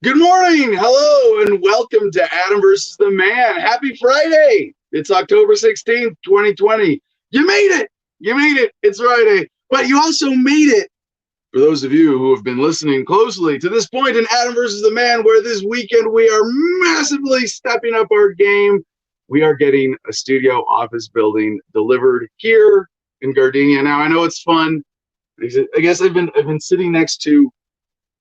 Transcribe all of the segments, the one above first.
Good morning, hello, and welcome to Adam versus the Man. Happy Friday. It's October 16th, 2020. You made it. You made it. It's Friday. But you also made it, for those of you who have been listening closely, to this point in Adam versus the Man, where this weekend we are massively stepping up our game. We are getting a studio office building delivered here in Gardenia. Now, I know it's fun. I guess I've been sitting next to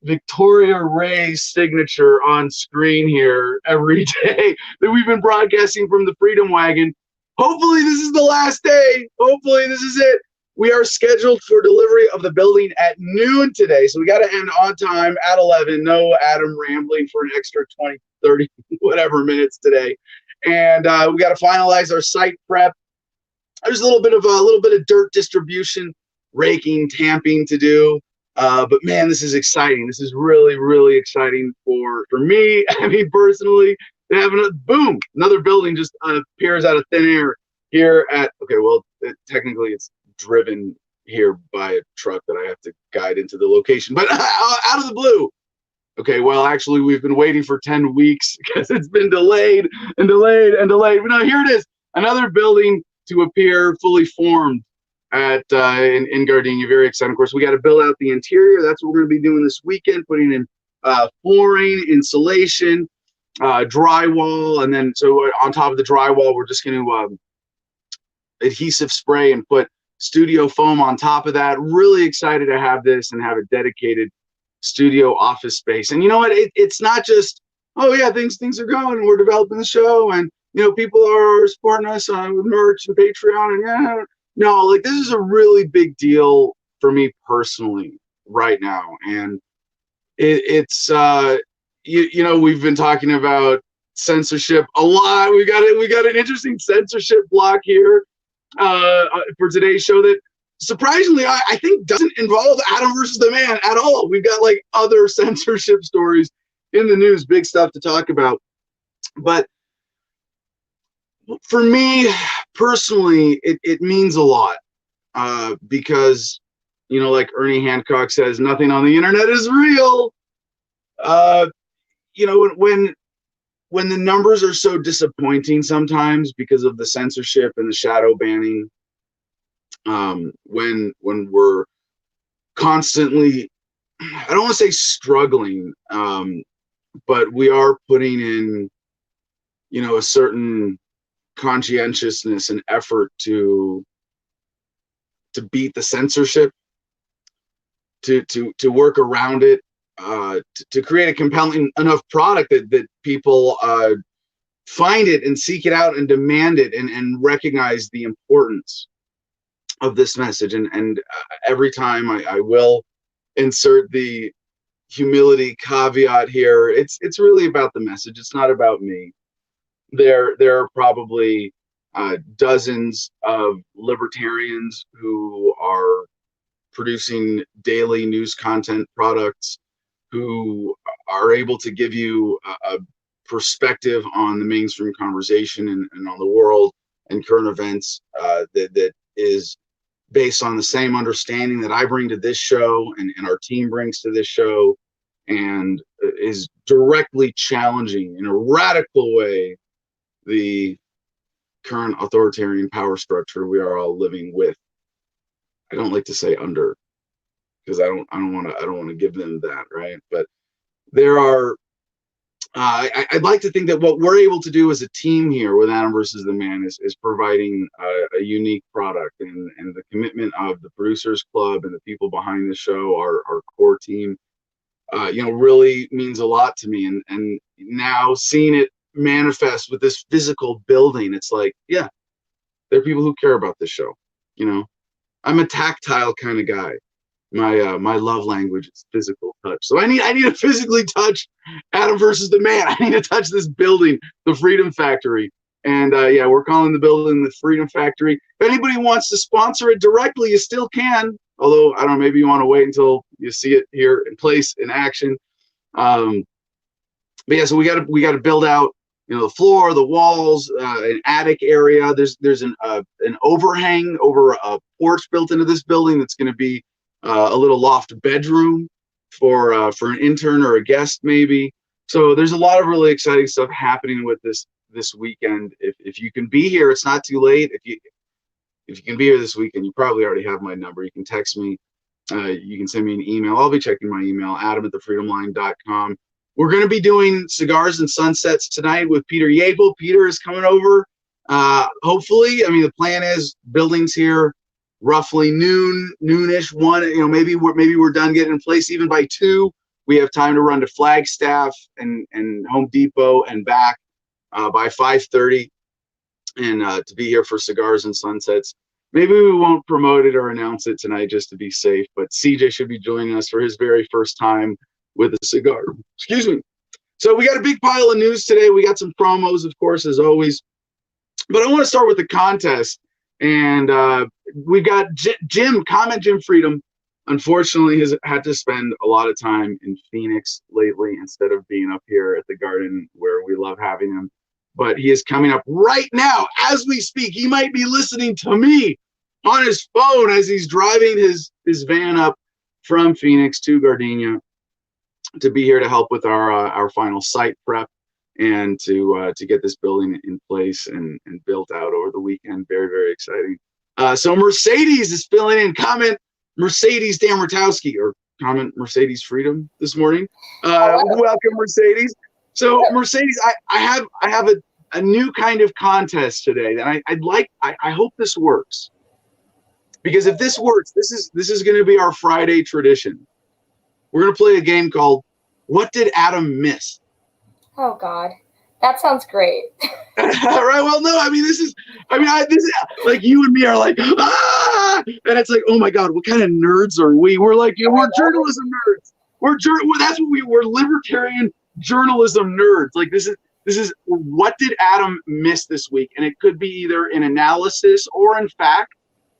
Victoria Ray's signature on screen here every day that we've been broadcasting from the Freedom Wagon. Hopefully this is the last day. Hopefully this is it. We are scheduled for delivery of the building at noon today, so we got to end on time at 11. No Adam rambling for an extra 20, 30, whatever minutes today. And we got to finalize our site prep. There's a little bit of dirt distribution, raking, tamping to do. But man, this is exciting. This is really, really exciting for me. I mean, personally, to have another building just appears out of thin air here at, technically it's driven here by a truck that I have to guide into the location, but out of the blue. Okay, well, actually, we've been waiting for 10 weeks because it's been delayed and delayed and delayed. But no, here it is, another building to appear fully formed at in Gardenia. Very exciting. Of course, we got to build out the interior. That's what we're going to be doing this weekend, putting in flooring, insulation, drywall, and then so on top of the drywall, we're just going to adhesive spray and put studio foam on top of that. Really excited to have this and have a dedicated studio office space. And you know what? It's not just, oh yeah, things are going, and we're developing the show, and people are supporting us with merch and Patreon, and yeah. No, like this is a really big deal for me personally right now, and it's we've been talking about censorship a lot. We got an interesting censorship block here for today's show that surprisingly I think doesn't involve Adam versus the Man at all. We've got like other censorship stories in the news, big stuff to talk about, but for me personally, it means a lot because, like Ernie Hancock says, nothing on the internet is real. When the numbers are so disappointing sometimes because of the censorship and the shadow banning, when we're constantly, I don't want to say struggling, but we are putting in, a certain conscientiousness and effort to beat the censorship, to work around it, to create a compelling enough product that people find it and seek it out and demand it and recognize the importance of this message. And every time I will insert the humility caveat here, it's really about the message. It's not about me. There are probably dozens of libertarians who are producing daily news content products who are able to give you a perspective on the mainstream conversation and on the world and current events that is based on the same understanding that I bring to this show and our team brings to this show, and is directly challenging in a radical way the current authoritarian power structure we are all living with. I don't like to say under, because I don't want to give them that, right? But there are I'd like to think that what we're able to do as a team here with Adam versus the Man is providing a unique product, and the commitment of the Producers Club and the people behind the show, our core team, really means a lot to me. And now seeing it manifest with this physical building, it's like, yeah, there are people who care about this show. I'm a tactile kind of guy. My love language is physical touch, so I need to physically touch Adam versus the Man. I need to touch this building, the Freedom Factory. And we're calling the building the Freedom Factory. If anybody wants to sponsor it directly, you still can, although I don't know, maybe you want to wait until you see it here in place in action. But yeah, so we got to build out the floor, the walls, an attic area. There's an overhang over a porch built into this building that's going to be a little loft bedroom for an intern or a guest maybe. So there's a lot of really exciting stuff happening with this weekend. If you can be here, it's not too late. If you can be here this weekend, you probably already have my number. You can text me. You can send me an email. I'll be checking my email, adam@thefreedomline.com. We're going to be doing Cigars and Sunsets tonight with Peter Yabel. Peter is coming over. Hopefully, I mean, the plan is buildings here roughly noonish, one, maybe we're done getting in place even by 2. We have time to run to Flagstaff and Home Depot and back by 5:30 and to be here for Cigars and Sunsets. Maybe we won't promote it or announce it tonight just to be safe, but CJ should be joining us for his very first time with a cigar. Excuse me. So we got a big pile of news today. We got some promos, of course, as always. But I want to start with the contest. And we've got Jim Freedom. Unfortunately, has had to spend a lot of time in Phoenix lately instead of being up here at the Garden where we love having him. But he is coming up right now as we speak. He might be listening to me on his phone as he's driving his van up from Phoenix to Gardenia to be here to help with our final site prep and to get this building in place and built out over the weekend. Very, very exciting. So Mercedes is filling in. Comment Mercedes Damertowski or comment Mercedes Freedom this morning. Welcome, Mercedes. So Mercedes, I have a new kind of contest today that I hope this works, because if this works, this is going to be our Friday tradition. We're going to play a game called What Did Adam Miss? Oh God, that sounds great. Right. Well, no, I mean, this is like you and me are like, and it's like, oh my God, what kind of nerds are we? We're like, we're journalism nerds. That's what we're libertarian journalism nerds. Like this is what did Adam miss this week? And it could be either an analysis or in fact,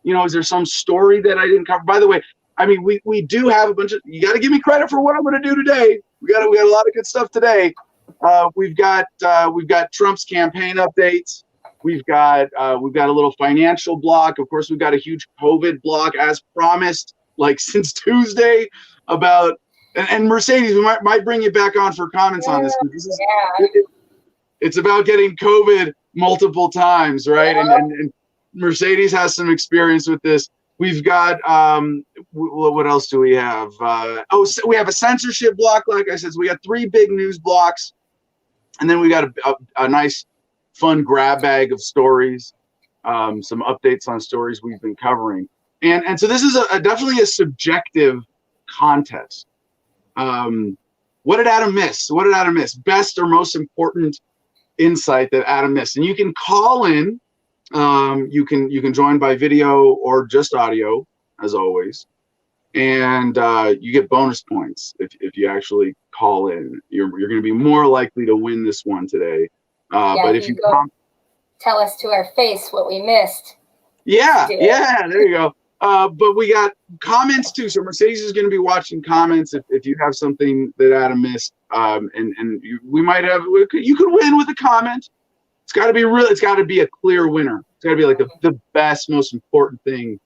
is there some story that I didn't cover? By the way, I mean, we do have a bunch of, you got to give me credit for what I'm going to do today. We got a lot of good stuff today. We've got Trump's campaign updates. We've got a little financial block. Of course, we've got a huge COVID block as promised, like since Tuesday about, and Mercedes, we might bring you back on for comments on this. It's about getting COVID multiple times, right? Yeah. And Mercedes has some experience with this. We've got, what else do we have? So we have a censorship block, like I said. So we got 3 big news blocks. And then we got a nice, fun grab bag of stories, some updates on stories we've been covering. And so this is definitely a subjective contest. What did Adam miss? What did Adam miss? Best or most important insight that Adam missed. And you can call in. You can join by video or just audio, as always. And you get bonus points if you actually call in. You're going to be more likely to win this one today. But if you tell us to our face what we missed. Yeah, there you go. But we got comments too. So Mercedes is going to be watching comments if you have something that Adam missed. We might have. You could win with a comment. It's got to be real. It's got to be a clear winner. It's got to be like the best, most important thing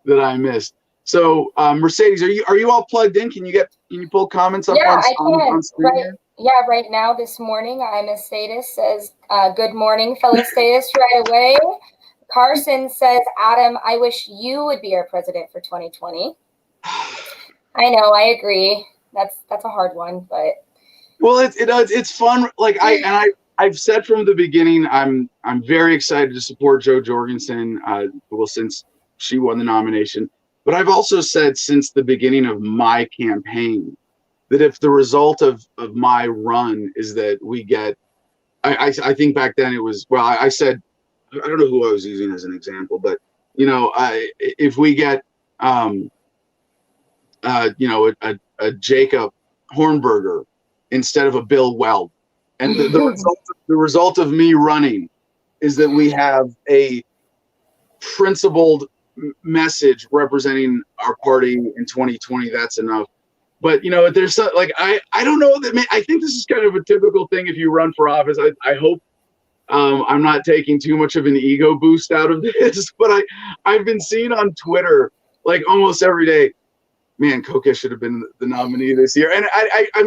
that I missed. So Mercedes, are you all plugged in? Can you pull comments up on screen? Right now this morning, Mercedes says, "Good morning, fellow statists." Right away. Carson says, "Adam, I wish you would be our president for 2020." I know, I agree. That's a hard one, but well, it's fun. Like I've said from the beginning, I'm very excited to support Jo Jorgensen. Since she won the nomination, but I've also said since the beginning of my campaign that if the result of my run is that we get, I think back then it was, well, I said, I don't know who I was using as an example, but if we get a Jacob Hornberger instead of a Bill Weld. And the result of me running is that we have a principled message representing our party in 2020. That's enough. But there's I don't know that. I think this is kind of a typical thing if you run for office. I hope I'm not taking too much of an ego boost out of this. But I've been seeing on Twitter like almost every day. man, Coca should have been the nominee this year. And I'm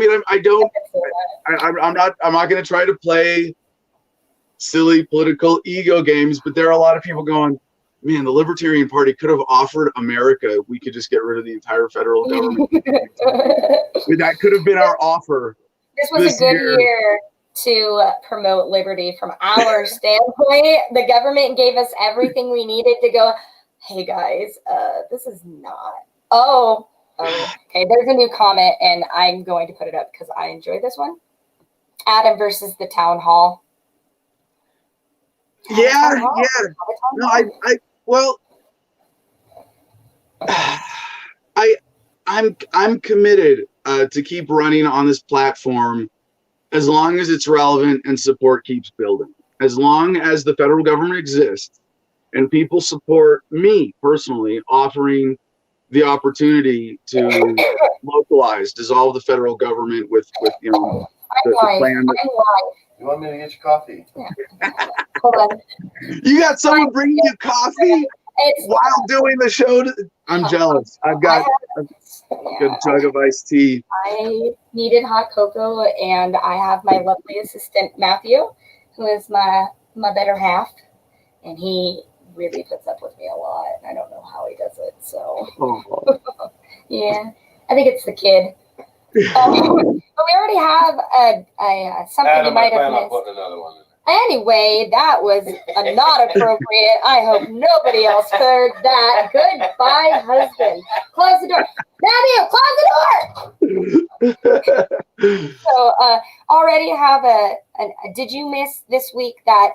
not going to try to play silly political ego games, but there are a lot of people going, man, the Libertarian Party could have offered America. We could just get rid of the entire federal government. That could have been our offer. This was a good year to promote liberty from our standpoint. The government gave us everything we needed to go, hey guys, this is not. Oh, okay. There's a new comment, and I'm going to put it up because I enjoyed this one. Adam versus the town hall. Yeah. No, I'm committed to keep running on this platform as long as it's relevant and support keeps building. As long as the federal government exists and people support me personally offering the opportunity to localize, dissolve the federal government with the plan. You want me to get you coffee? Yeah. Hold on. You got someone bringing you coffee while doing the show? I'm jealous. I've got a good jug of iced tea. I needed hot cocoa, and I have my lovely assistant, Matthew, who is my better half, and he really puts up with me a lot. I don't know how he does it, so. Yeah, I think it's the kid. But we already have a something Adam, you might have I missed. put another one in. Anyway, that was not appropriate. I hope nobody else heard that. Goodbye, husband. Close the door. Matthew, close the door. So already have did you miss this week that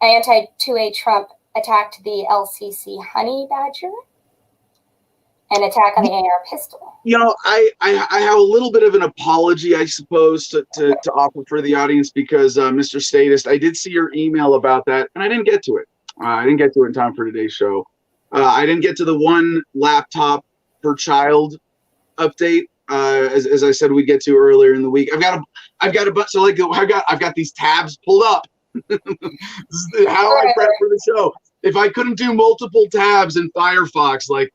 anti-2A Trump attacked the LCC honey badger? An attack on the AR pistol. I have a little bit of an apology, I suppose, to offer for the audience because, Mr. Statist, I did see your email about that, and I didn't get to it. I didn't get to it in time for today's show. I didn't get to the one laptop per child update, as I said we'd get to earlier in the week. I've got these tabs pulled up. This is how I prep for the show. If I couldn't do multiple tabs in Firefox,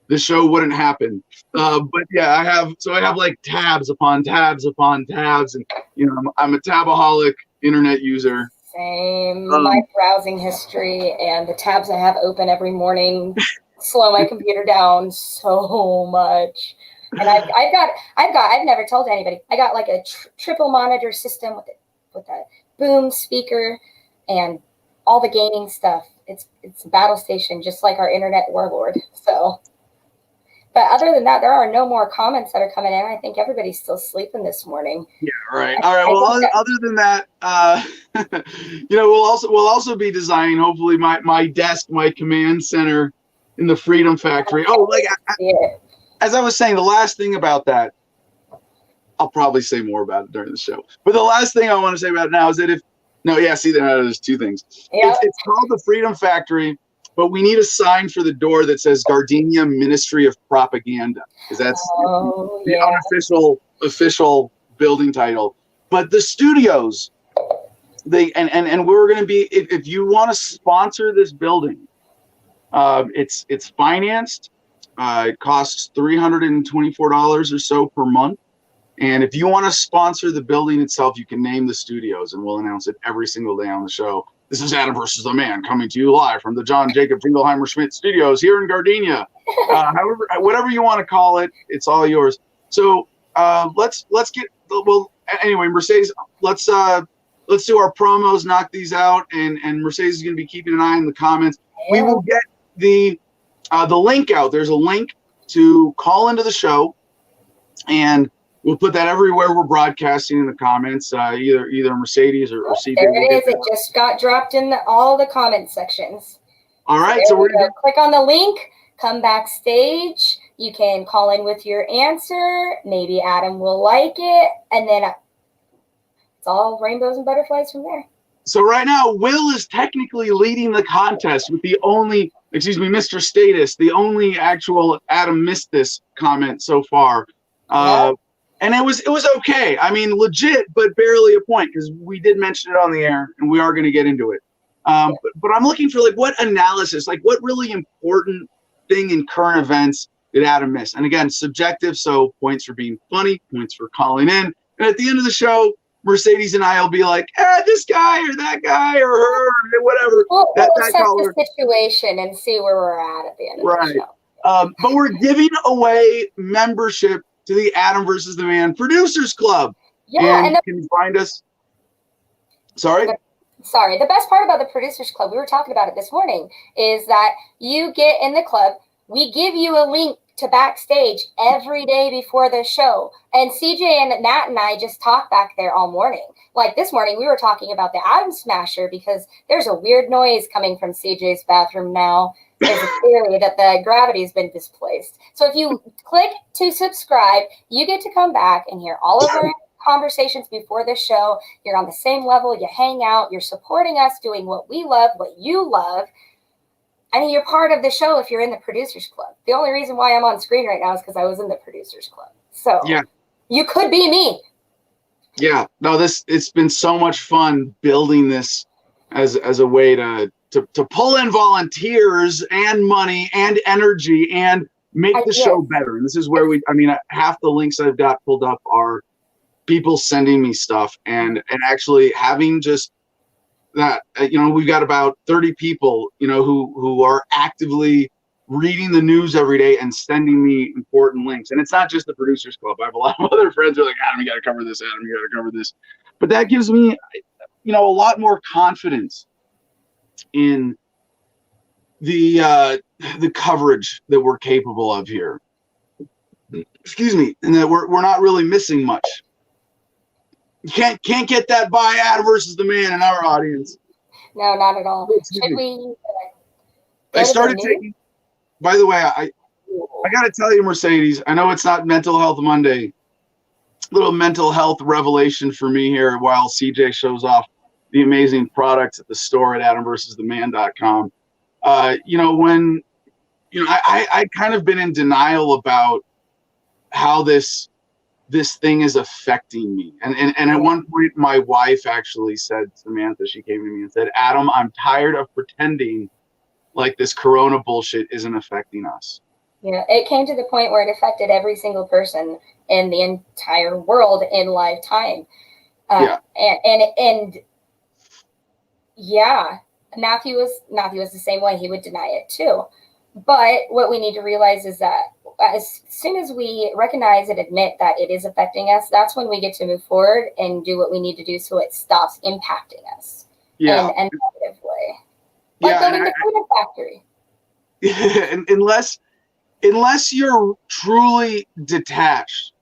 the show wouldn't happen. But yeah, I have like tabs upon tabs upon tabs, and I'm a tabaholic internet user. Same. My browsing history and the tabs I have open every morning slow my computer down so much. And I've never told anybody. I got like a triple monitor system with a boom speaker and all the gaming stuff. It's a battle station, just like our internet warlord. So. But other than that, there are no more comments that are coming in. I think everybody's still sleeping this morning. Yeah, right. All right. Well, other than that, we'll also be designing hopefully my desk, my command center in the Freedom Factory. Oh, as I was saying, the last thing about that, I'll probably say more about it during the show. But the last thing I want to say about it now is that there's two things. Yep. It's called the Freedom Factory. But we need a sign for the door that says Gardenia Ministry of Propaganda, because that's the unofficial building title. But the studios, and we're going to be, if you want to sponsor this building, it's financed. It costs $324 or so per month. And if you want to sponsor the building itself, you can name the studios, and we'll announce it every single day on the show. This is Adam versus the Man coming to you live from the John Jacob Jingleheimer Schmidt Studios here in Gardenia. However, whatever you want to call it, it's all yours. So let's get anyway, Mercedes. Let's do our promos, knock these out, and Mercedes is going to be keeping an eye on the comments. We will get the link out. There's a link to call into the show, and we'll put that everywhere we're broadcasting in the comments, either Mercedes or CJ. There it is. It just got dropped in all the comment sections. All right. So we're going to click on the link, come backstage. You can call in with your answer. Maybe Adam will like it. And then it's all rainbows and butterflies from there. So right now, Will is technically leading the contest with Mr. Statist, the only actual Adam missed this comment so far. And it was okay. I mean, legit, but barely a point, because we did mention it on the air, and we are going to get into it. But I'm looking for what analysis, what really important thing in current events did Adam miss? And again, subjective, so points for being funny, points for calling in. And at the end of the show, Mercedes and I will be like, this guy or that guy or her or whatever. We'll that assess caller. the situation and see where we're at the end of the show. But we're giving away membership to the Adam versus the Man Producers Club. Yeah, and can you find us? Sorry? The best part about the Producers Club, we were talking about it this morning, is that you get in the club. We give you a link to backstage every day before the show. And CJ and Nat and I just talk back there all morning. Like this morning, we were talking about the Atom Smasher because there's a weird noise coming from CJ's bathroom now. There's a theory that the gravity's been displaced. So if you click to subscribe, you get to come back and hear all of our conversations before the show. You're on the same level. You hang out. You're supporting us doing what we love, what you love. I mean, you're part of the show if you're in the Producers Club. The only reason why I'm on screen right now is because I was in the Producers Club. So yeah, you could be me. Yeah, no, it's been so much fun building this as a way to pull in volunteers and money and energy and make the show better. And this is where half the links I've got pulled up are people sending me stuff and actually having just that, we've got about 30 people, who are actively reading the news every day and sending me important links. And it's not just the Producers Club. I have a lot of other friends who are like, Adam, you got to cover this. Adam, you got to cover this. But that gives me, a lot more confidence in the coverage that we're capable of here. Excuse me. And that we're not really missing much. You can't get that by Adam versus the Man in our audience. No, not at all. Should we? I started taking. By the way, I got to tell you, Mercedes. I know it's not Mental Health Monday. Little mental health revelation for me here while CJ shows off the amazing products at the store at AdamVersusTheMan.com. I kind of been in denial about how this thing is affecting me. And at one point, my wife actually said, Samantha, she came to me and said, Adam, I'm tired of pretending like this Corona bullshit isn't affecting us. Yeah, it came to the point where it affected every single person in the entire world in lifetime. And Matthew was the same way. He would deny it too. But what we need to realize is that as soon as we recognize and admit that it is affecting us, that's when we get to move forward and do what we need to do so it stops impacting us in a negative way. Like building the freedom factory. Unless you're truly detached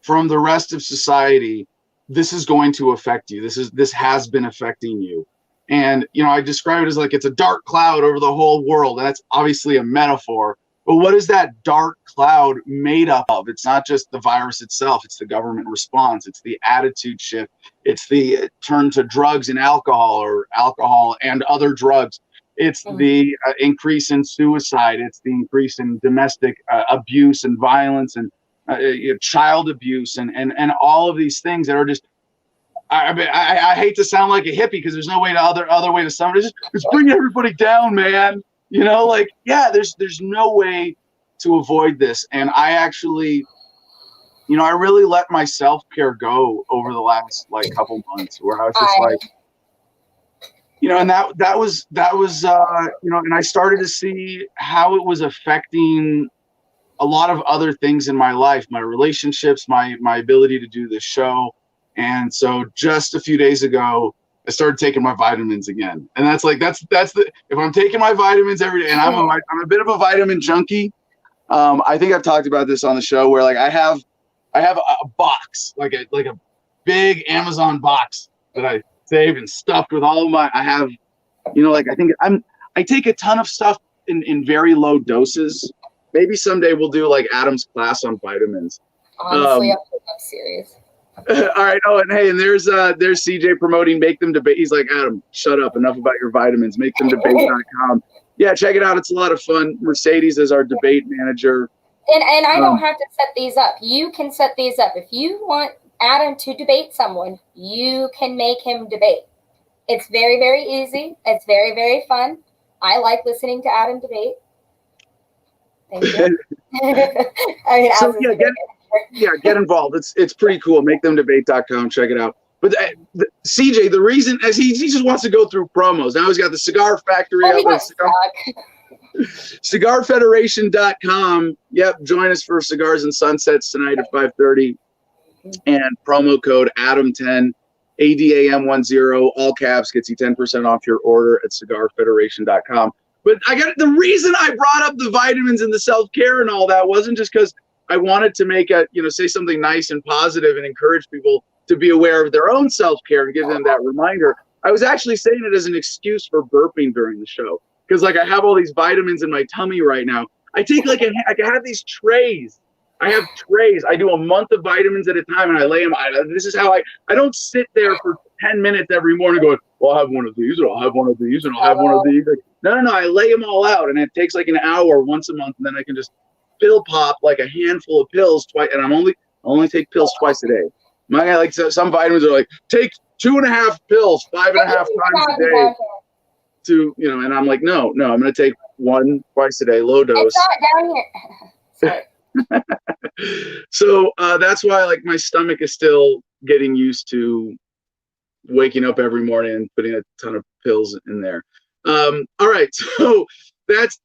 from the rest of society, this is going to affect you. This has been affecting you. And, I describe it as like it's a dark cloud over the whole world. And that's obviously a metaphor. But what is that dark cloud made up of? It's not just the virus itself. It's the government response. It's the attitude shift. It's the turn to drugs and alcohol or alcohol and other drugs. It's the increase in suicide. It's the increase in domestic abuse and violence and child abuse and all of these things that are just, I hate to sound like a hippie because there's no way to other way to sum it. Just bring everybody down, man. There's no way to avoid this. And I actually, I really let my self-care go over the last couple months where I was just and that was and I started to see how it was affecting a lot of other things in my life, my relationships, my ability to do this show. And so just a few days ago, I started taking my vitamins again. And that's if I'm taking my vitamins every day, and I'm a bit of a vitamin junkie. I think I've talked about this on the show where I have a box, like a big Amazon box that I saved and stuffed with all of my, I have, I take a ton of stuff in very low doses. Maybe someday we'll do Adam's class on vitamins. Honestly, I'm serious. All right. Oh, and hey, and there's CJ promoting Make Them Debate. He's like, Adam, shut up. Enough about your vitamins. MakeThemDebate.com. Yeah, check it out. It's a lot of fun. Mercedes is our debate manager. And I don't have to set these up. You can set these up. If you want Adam to debate someone, you can make him debate. It's very, very easy. It's very, very fun. I like listening to Adam debate. Thank you. I mean, So get involved. It's pretty cool. MakeThemDebate.com. Check it out. But CJ, the reason as he just wants to go through promos. Now he's got the Cigar Factory out there. CigarFederation.com. Yep, join us for Cigars and Sunsets tonight at 5:30. And promo code Adam10, ADAM10, all caps, gets you 10% off your order at CigarFederation.com. But the reason I brought up the vitamins and the self-care and all that wasn't just because I wanted to make say something nice and positive and encourage people to be aware of their own self-care and give them that reminder. I was actually saying it as an excuse for burping during the show. Because I have all these vitamins in my tummy right now. I take I have these trays. I have trays. I do a month of vitamins at a time, and I lay them. This is how I don't sit there for 10 minutes every morning going, well, I'll have one of these, and I'll have one of these, and I'll have one of these. No. I lay them all out, and it takes an hour once a month, and then I can just pill pop a handful of pills twice, and I only take pills twice a day. Some vitamins are take 2.5 pills 5.5 times a day. And I'm no, I'm going to take one twice a day, low dose. It's not down here. So that's why my stomach is still getting used to waking up every morning and putting a ton of pills in there. All right, so is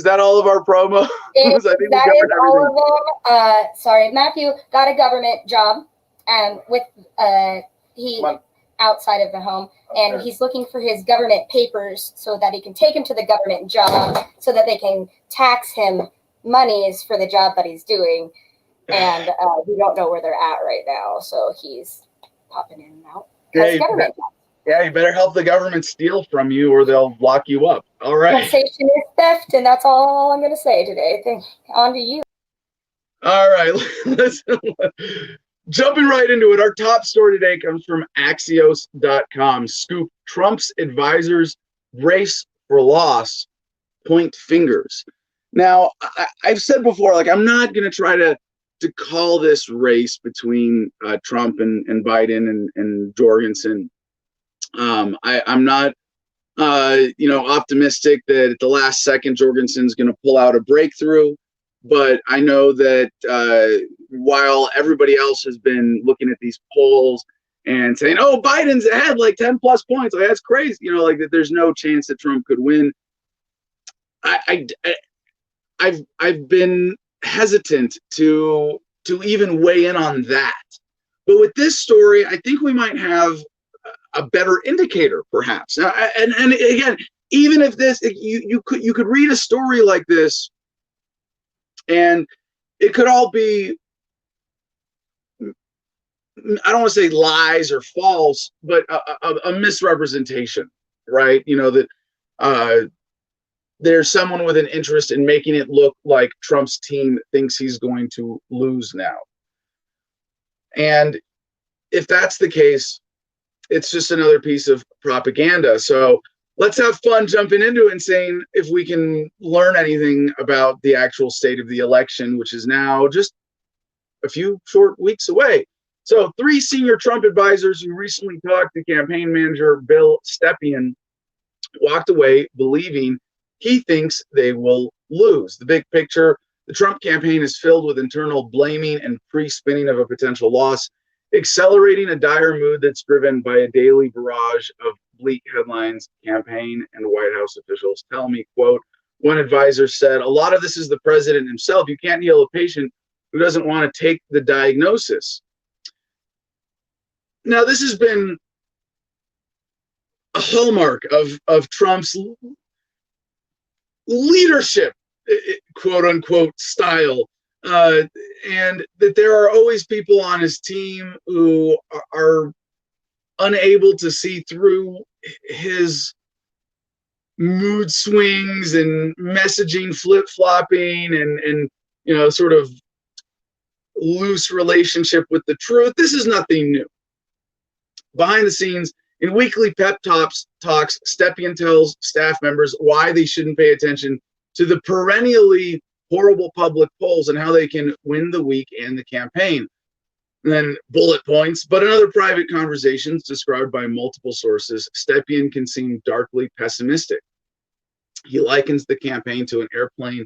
that all of our promo? I think that is all of them. Sorry, Matthew got a government job, and with outside of the home, and he's looking for his government papers so that he can take him to the government job so that they can tax him monies for the job that he's doing. And we don't know where they're at right now, so he's popping in and out. Yeah, you better help the government steal from you or they'll lock you up. All right. Taxation is theft, and that's all I'm going to say today. On to you. All right. Jumping right into it, our top story today comes from Axios.com. Scoop: Trump's advisors race for loss, point fingers. Now, I've said before, I'm not going to try to call this race between Trump and Biden and Jorgensen. I'm not, optimistic that at the last second Jorgensen's going to pull out a breakthrough. But I know that while everybody else has been looking at these polls and saying, "Oh, Biden's ahead 10 plus points," that's crazy, that there's no chance that Trump could win. I've been hesitant to even weigh in on that. But with this story, I think we might have a better indicator, perhaps. Now, and again, even if you could read a story like this, and it could all be, I don't want to say lies or false, but a misrepresentation, right? That there's someone with an interest in making it look like Trump's team thinks he's going to lose now. And if that's the case, it's just another piece of propaganda. So let's have fun jumping into it and saying if we can learn anything about the actual state of the election, which is now just a few short weeks away. So 3 senior Trump advisors who recently talked to campaign manager Bill Stepien walked away believing he thinks they will lose. The big picture: the Trump campaign is filled with internal blaming and pre-spinning of a potential loss, accelerating a dire mood that's driven by a daily barrage of bleak headlines. Campaign and White House officials tell me, quote, one advisor said, "A lot of this is the president himself. You can't heal a patient who doesn't want to take the diagnosis." Now, this has been a hallmark of Trump's leadership, quote unquote, style. And that there are always people on his team who are unable to see through his mood swings and messaging flip-flopping and sort of loose relationship with the truth. This is nothing new. Behind the scenes, in weekly pep talks, Stepien tells staff members why they shouldn't pay attention to the perennially horrible public polls and how they can win the week and the campaign. And then bullet points, but in other private conversations described by multiple sources, Stepien can seem darkly pessimistic. He likens the campaign to an airplane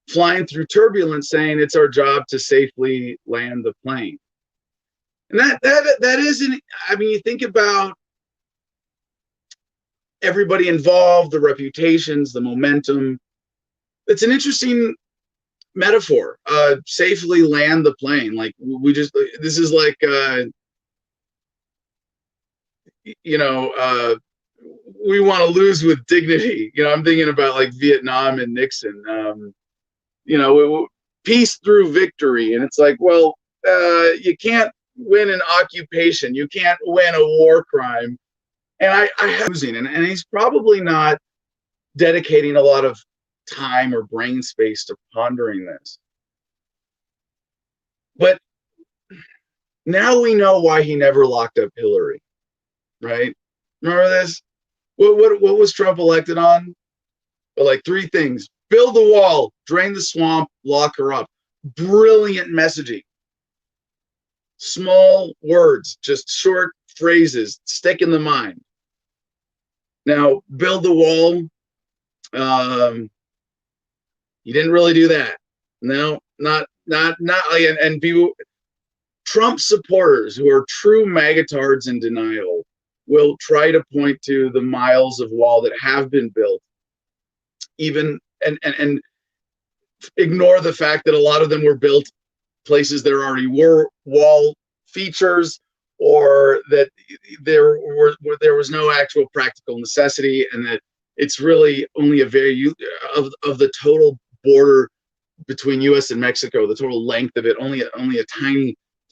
flying through turbulence saying it's our job to safely land the plane. And that isn't, I mean, you think about everybody involved, the reputations, the momentum. It's an interesting metaphor. Safely land the plane. Like this is like, we want to lose with dignity. I'm thinking about like Vietnam and Nixon. Peace through victory. And it's like, well, you can't win an occupation. You can't win a war crime. And I have losing, and he's probably not dedicating a lot of time or brain space to pondering this. But now we know why he never locked up Hillary, right? Remember this? What was Trump elected on? Well, like 3 things: build the wall, drain the swamp, lock her up. Brilliant messaging. Small words, just short phrases, stick in the mind. Now, build the wall. He didn't really do that. No, not. And people, Trump supporters who are true magatards in denial will try to point to the miles of wall that have been built, even and ignore the fact that a lot of them were built places there already were wall features, or that there was no actual practical necessity, and that it's really only a very of the total border between U.S. and Mexico, the total length of it, only a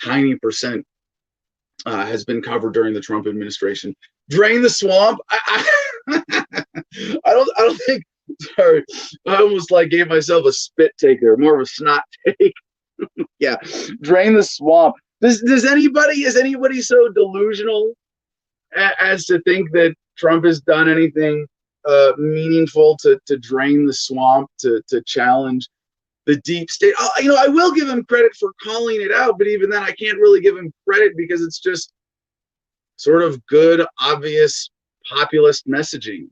tiny percent has been covered during the Trump administration. Drain the swamp. I don't think. Sorry, I almost like gave myself a spit take there, more of a snot take. Yeah, drain the swamp. Is anybody so delusional as to think that Trump has done anything meaningful to drain the swamp, to challenge the deep state? I will give him credit for calling it out, but even then I can't really give him credit because it's just sort of good, obvious populist messaging.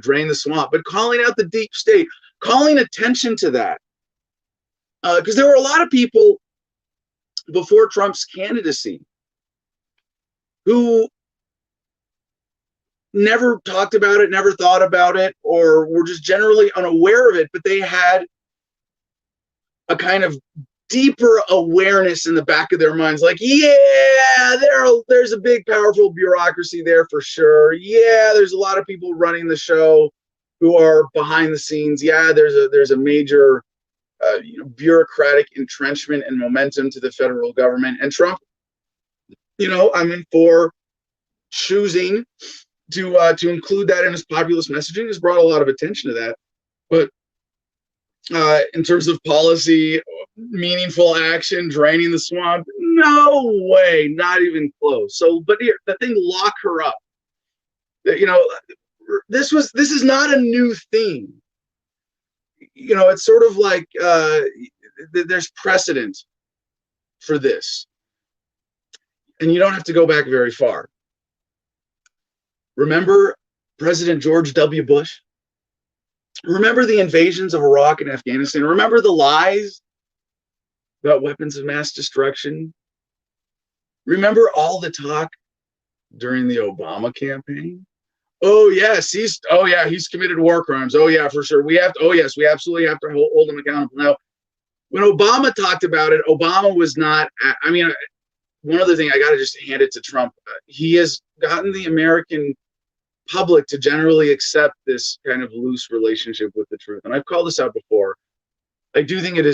Drain the swamp, but calling out the deep state, calling attention to that. Because there were a lot of people before Trump's candidacy who never talked about it, never thought about it, or were just generally unaware of it, but they had a kind of deeper awareness in the back of their minds, like, yeah, there's a big, powerful bureaucracy there for sure. Yeah, there's a lot of people running the show who are behind the scenes. Yeah, there's a major bureaucratic entrenchment and momentum to the federal government. And Trump, for choosing to include that in his populist messaging, has brought a lot of attention to that. But in terms of policy, meaningful action, draining the swamp, no way, not even close. So, but here, the thing, lock her up. This is not a new theme. It's sort of like there's precedent for this. And you don't have to go back very far. Remember President George W. Bush? Remember the invasions of Iraq and Afghanistan? Remember the lies about weapons of mass destruction? Remember all the talk during the Obama campaign? Oh yes, he's committed war crimes. Oh yeah, for sure. We absolutely have to hold him accountable. Now, when Obama talked about it, Obama was not. One other thing I got to just hand it to Trump. He has gotten the American public to generally accept this kind of loose relationship with the truth, and I've called this out before. I do think it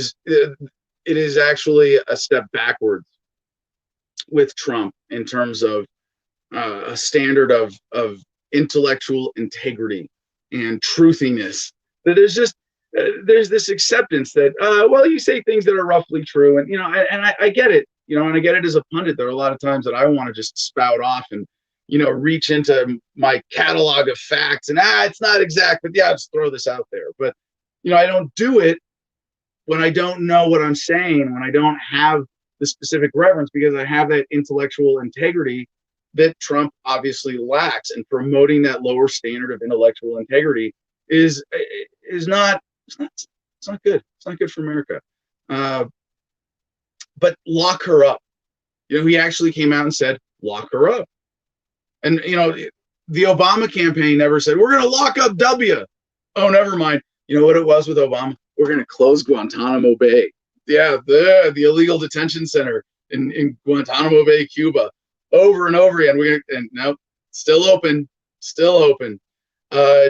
is actually a step backwards with Trump in terms of a standard of intellectual integrity and truthiness. That there's this acceptance that you say things that are roughly true, and I get it, and I get it as a pundit. There are a lot of times that I want to just spout off and reach into my catalog of facts and it's not exact, but yeah, just throw this out there. But I don't do it when I don't know what I'm saying, when I don't have the specific reference, because I have that intellectual integrity that Trump obviously lacks, and promoting that lower standard of intellectual integrity is not It's not good. It's not good for America. But lock her up. He actually came out and said, lock her up. And, the Obama campaign never said, we're going to lock up W. Oh, never mind. You know what it was with Obama? We're going to close Guantanamo Bay. Yeah, the illegal detention center in Guantanamo Bay, Cuba, over and over again. No, still open.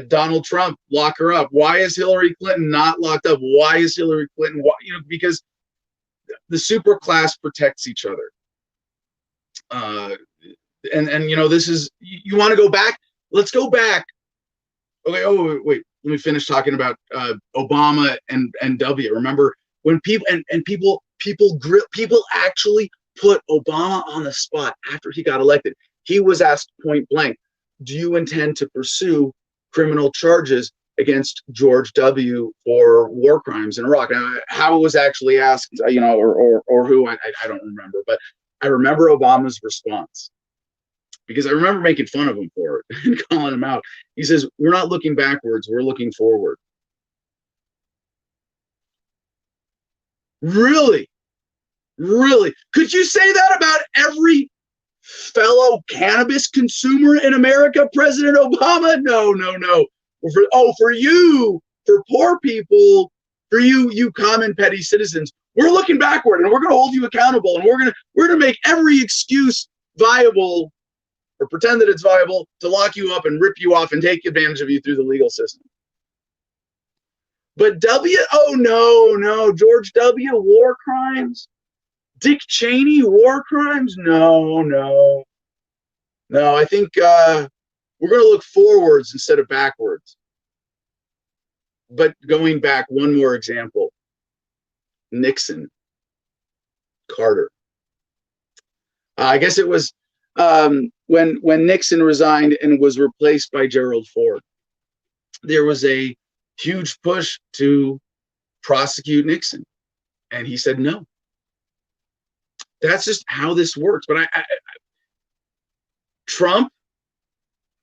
Donald Trump, lock her up. Why is Hillary Clinton not locked up? Why is Hillary Clinton? Because the super class protects each other. This is, you want to go back? Let's go back. Okay. Oh, wait. Let me finish talking about Obama and W. Remember when people actually put Obama on the spot after he got elected. He was asked point blank, do you intend to pursue criminal charges against George W. for war crimes in Iraq? Now, how it was actually asked, or who, I don't remember, but I remember Obama's response, because I remember making fun of him for it and calling him out. He says, we're not looking backwards, we're looking forward. Really? Could you say that about every fellow cannabis consumer in America, President Obama? No. For you, for poor people, for you common petty citizens, we're looking backward, and we're going to hold you accountable, and we're going to make every excuse viable, or pretend that it's viable, to lock you up and rip you off and take advantage of you through the legal system. But no, George W., war crimes? Dick Cheney, war crimes? No. I think we're going to look forwards instead of backwards. But going back, one more example. Nixon, Carter. I guess it was when Nixon resigned and was replaced by Gerald Ford. There was a huge push to prosecute Nixon, and he said no. That's just how this works. But Trump,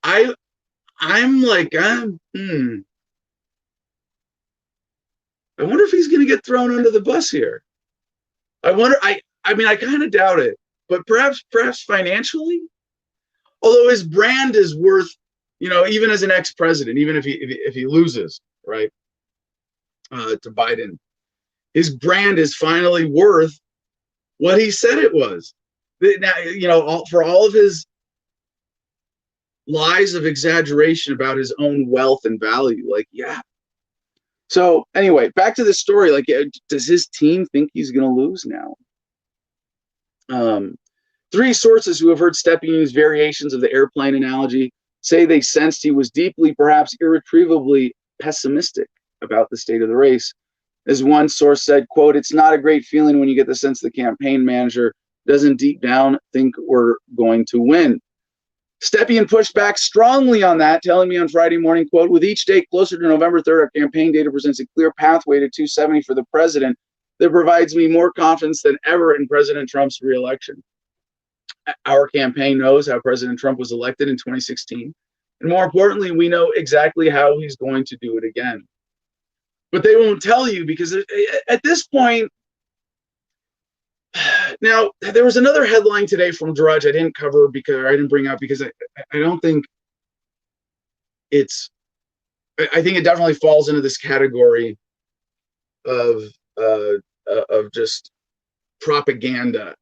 I'm like, I wonder if he's going to get thrown under the bus here. I wonder. I kind of doubt it, but perhaps financially. Although his brand is worth, even as an ex-president, even if he loses, right, to Biden, his brand is finally worth what he said it was. Now, for all of his lies of exaggeration about his own wealth and value, yeah. So anyway, back to the story. Does his team think he's going to lose now? Three sources who have heard Stepien use variations of the airplane analogy say they sensed he was deeply, perhaps irretrievably pessimistic about the state of the race. As one source said, quote, "It's not a great feeling when you get the sense the campaign manager doesn't deep down think we're going to win." Stepien pushed back strongly on that, telling me on Friday morning, quote, "With each day closer to November 3rd, our campaign data presents a clear pathway to 270 for the president that provides me more confidence than ever in President Trump's reelection. Our campaign knows how President Trump was elected in 2016. And more importantly, we know exactly how he's going to do it again. But they won't tell you because at this point, now, there was another headline today from Drudge I didn't cover because I didn't bring up because I don't think I think it definitely falls into this category of just propaganda.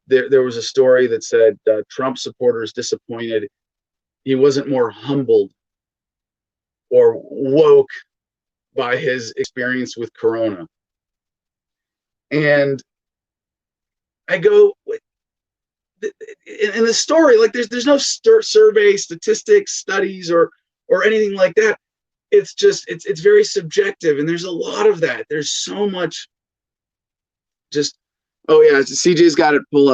There was a story that said Trump supporters disappointed he wasn't more humbled or woke by his experience with Corona. And I go, in the story, there's no survey, statistics, studies, or anything like that. It's just, it's very subjective, and there's a lot of that. There's so much just, oh yeah, CJ's got it pulled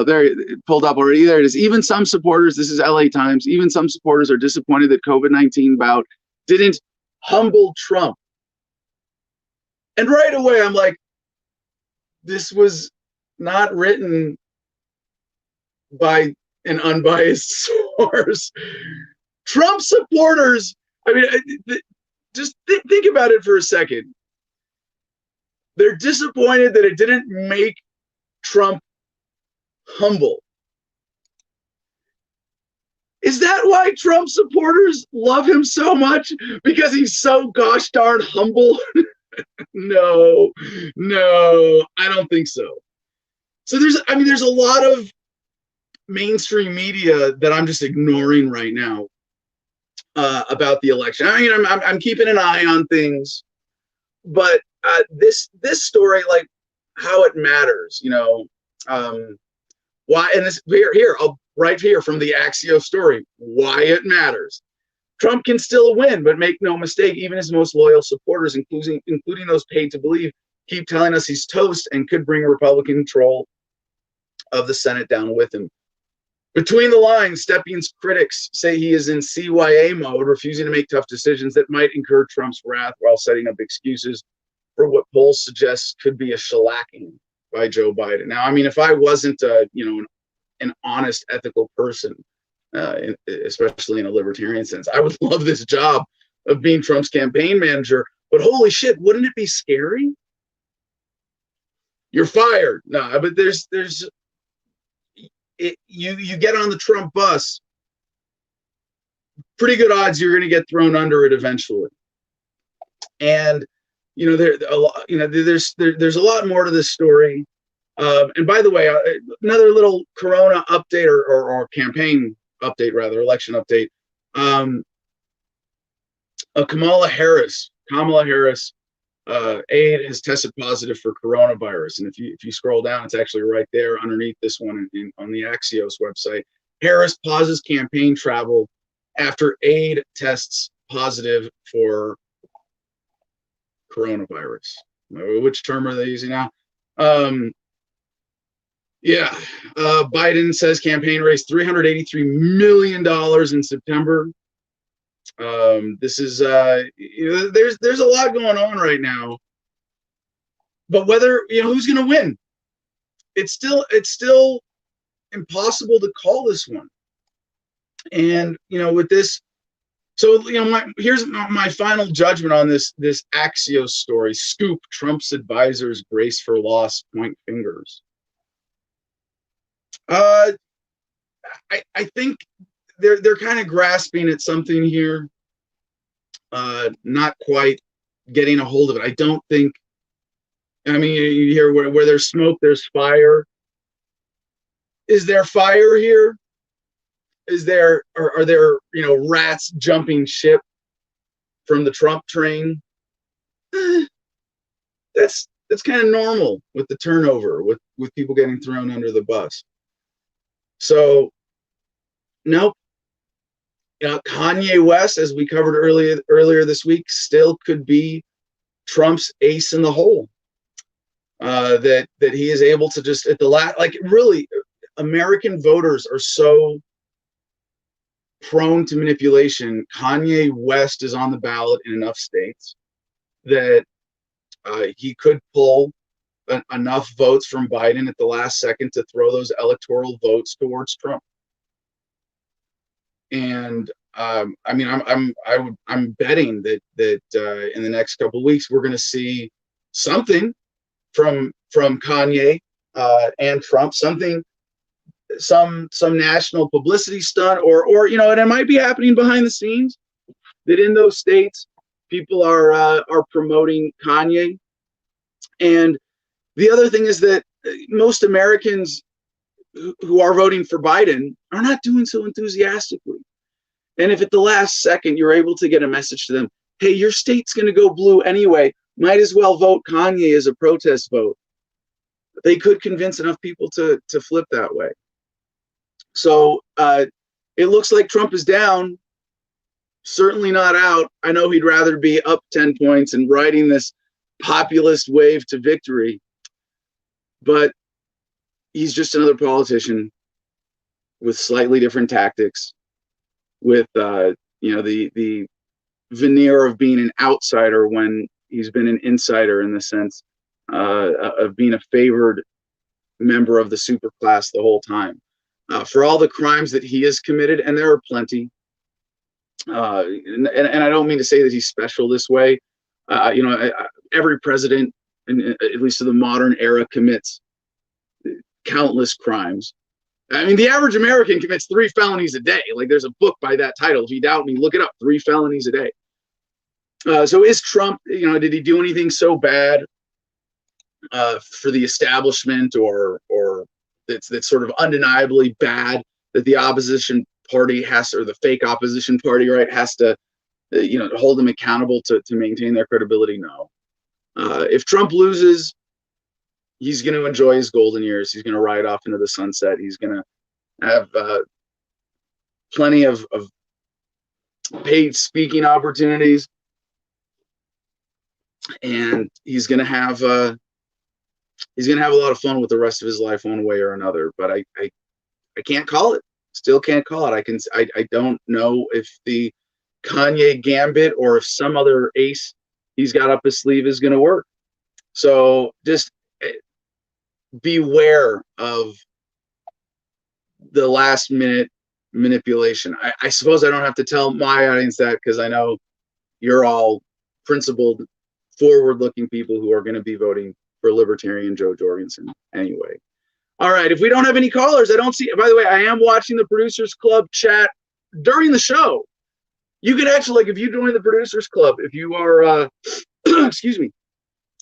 up already. There it is. Even some supporters, this is LA Times, even some supporters are disappointed that COVID-19 bout didn't humble Trump. And right away, I'm like, this was not written by an unbiased source. Trump supporters, I mean, just think about it for a second. They're disappointed that it didn't make Trump humble. Is that why Trump supporters love him so much? Because he's so gosh darn humble? No, I don't think so. So there's a lot of mainstream media that I'm just ignoring right now about the election. I mean, I'm keeping an eye on things, but this story, like how it matters, why? And this here, I'll right here from the Axios story, why it matters. Trump can still win, but make no mistake, even his most loyal supporters, including those paid to believe, keep telling us he's toast and could bring Republican control of the Senate down with him. Between the lines, Steppian's critics say he is in CYA mode, refusing to make tough decisions that might incur Trump's wrath while setting up excuses for what polls suggest could be a shellacking by Joe Biden. Now, I mean, if I wasn't, an honest, ethical person, especially in a libertarian sense, I would love this job of being Trump's campaign manager. But holy shit, wouldn't it be scary? You're fired. No, but you get on the Trump bus, pretty good odds you're going to get thrown under it eventually. And there's a lot more to this story. And by the way, another little Corona update or campaign update, rather, election update. Kamala Harris, aide, has tested positive for coronavirus. And if you scroll down, it's actually right there underneath this one on the Axios website. Harris pauses campaign travel after aide tests positive for coronavirus. Which term are they using now? Biden says campaign raised $383 million in September. This is there's a lot going on right now, but whether who's going to win, it's still impossible to call this one. And with this, so here's my final judgment on this Axios story. Scoop: Trump's advisors brace for loss, point fingers. I think they're kind of grasping at something here, not quite getting a hold of it. I don't think. I mean, you hear where there's smoke, there's fire. Is there fire here? Are there rats jumping ship from the Trump train? That's kind of normal with the turnover, with people getting thrown under the bus. So, nope. Kanye West, as we covered earlier this week, still could be Trump's ace in the hole. That he is able to just at the last, really, American voters are so prone to manipulation. Kanye West is on the ballot in enough states that he could pull enough votes from Biden at the last second to throw those electoral votes towards Trump. And I'm betting that in the next couple of weeks we're going to see something from Kanye and Trump, some national publicity stunt, or and it might be happening behind the scenes, that in those states people are promoting Kanye. And the other thing is that most Americans who are voting for Biden are not doing so enthusiastically. And if at the last second you're able to get a message to them, hey, your state's going to go blue anyway, might as well vote Kanye as a protest vote, they could convince enough people to flip that way. So it looks like Trump is down, certainly not out. I know he'd rather be up 10 points and riding this populist wave to victory, but he's just another politician with slightly different tactics, with the veneer of being an outsider when he's been an insider, in the sense of being a favored member of the super class the whole time. For all the crimes that he has committed, and there are plenty, and I don't mean to say that he's special this way. Every president and at least of the modern era, commits countless crimes. I mean, the average American commits 3 felonies a day. Like, there's a book by that title. If you doubt me, look it up. 3 felonies a day. So is Trump, did he do anything so bad for the establishment, or that's sort of undeniably bad that the opposition party or the fake opposition party, right, has to, hold them accountable to maintain their credibility? No. If Trump loses, he's going to enjoy his golden years. He's going to ride off into the sunset. He's going to have plenty of paid speaking opportunities, and he's going to have a lot of fun with the rest of his life, one way or another. But I can't call it. Still can't call it. I don't know if the Kanye gambit or if some other ace he's got up his sleeve is going to work. So just beware of the last minute manipulation. I suppose I don't have to tell my audience that, because I know you're all principled, forward-looking people who are going to be voting for Libertarian Jo Jorgensen anyway. All right, if we don't have any callers, I don't see. By the way, I am watching the Producers Club chat during the show. You can actually, if you join the Producers Club, if you are, excuse me,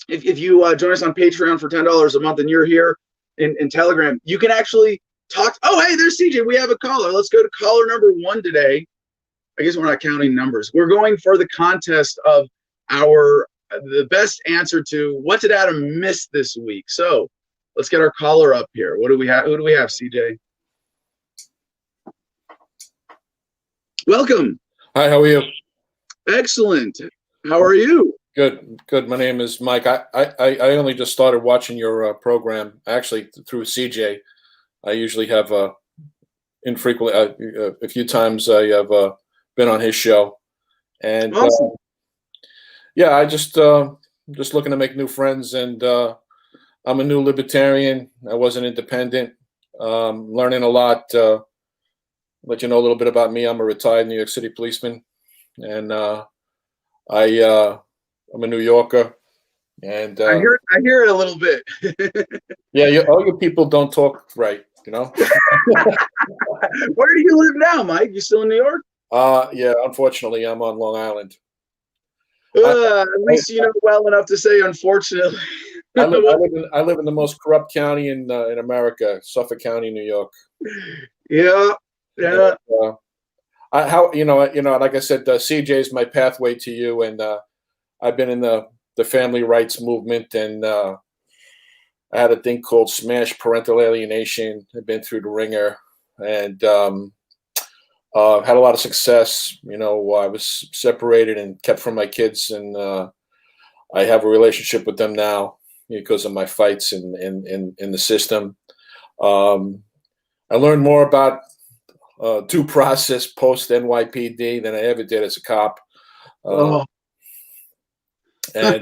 if you join us on Patreon for $10 a month and you're here in Telegram, you can actually talk. Oh, hey, there's CJ. We have a caller. Let's go to caller number 1 today. I guess we're not counting numbers. We're going for the contest of the best answer to what did Adam miss this week. So let's get our caller up here. What do we have? Who do we have, CJ? Welcome. Hi, how are you? Excellent. How are you? Good. My name is Mike. I only just started watching your program, actually, through CJ. I usually have infrequently, a few times I have been on his show. And awesome. yeah, I just looking to make new friends, and I'm a new libertarian. I was an independent, learning a lot. Let you know a little bit about me. I'm a retired New York City policeman, and I'm a New Yorker. And I hear it a little bit. Yeah, all you people don't talk right, Where do you live now, Mike? You still in New York? Yeah, unfortunately, I'm on Long Island. At least you know well enough to say unfortunately. I live in the most corrupt county in America, Suffolk County, New York. Yeah. And, like I said, CJ is my pathway to you, and I've been in the family rights movement, and I had a thing called Smash Parental Alienation. I've been through the ringer, and had a lot of success. I was separated and kept from my kids, and I have a relationship with them now because of my fights in the system. I learned more about due process post NYPD than I ever did as a cop. And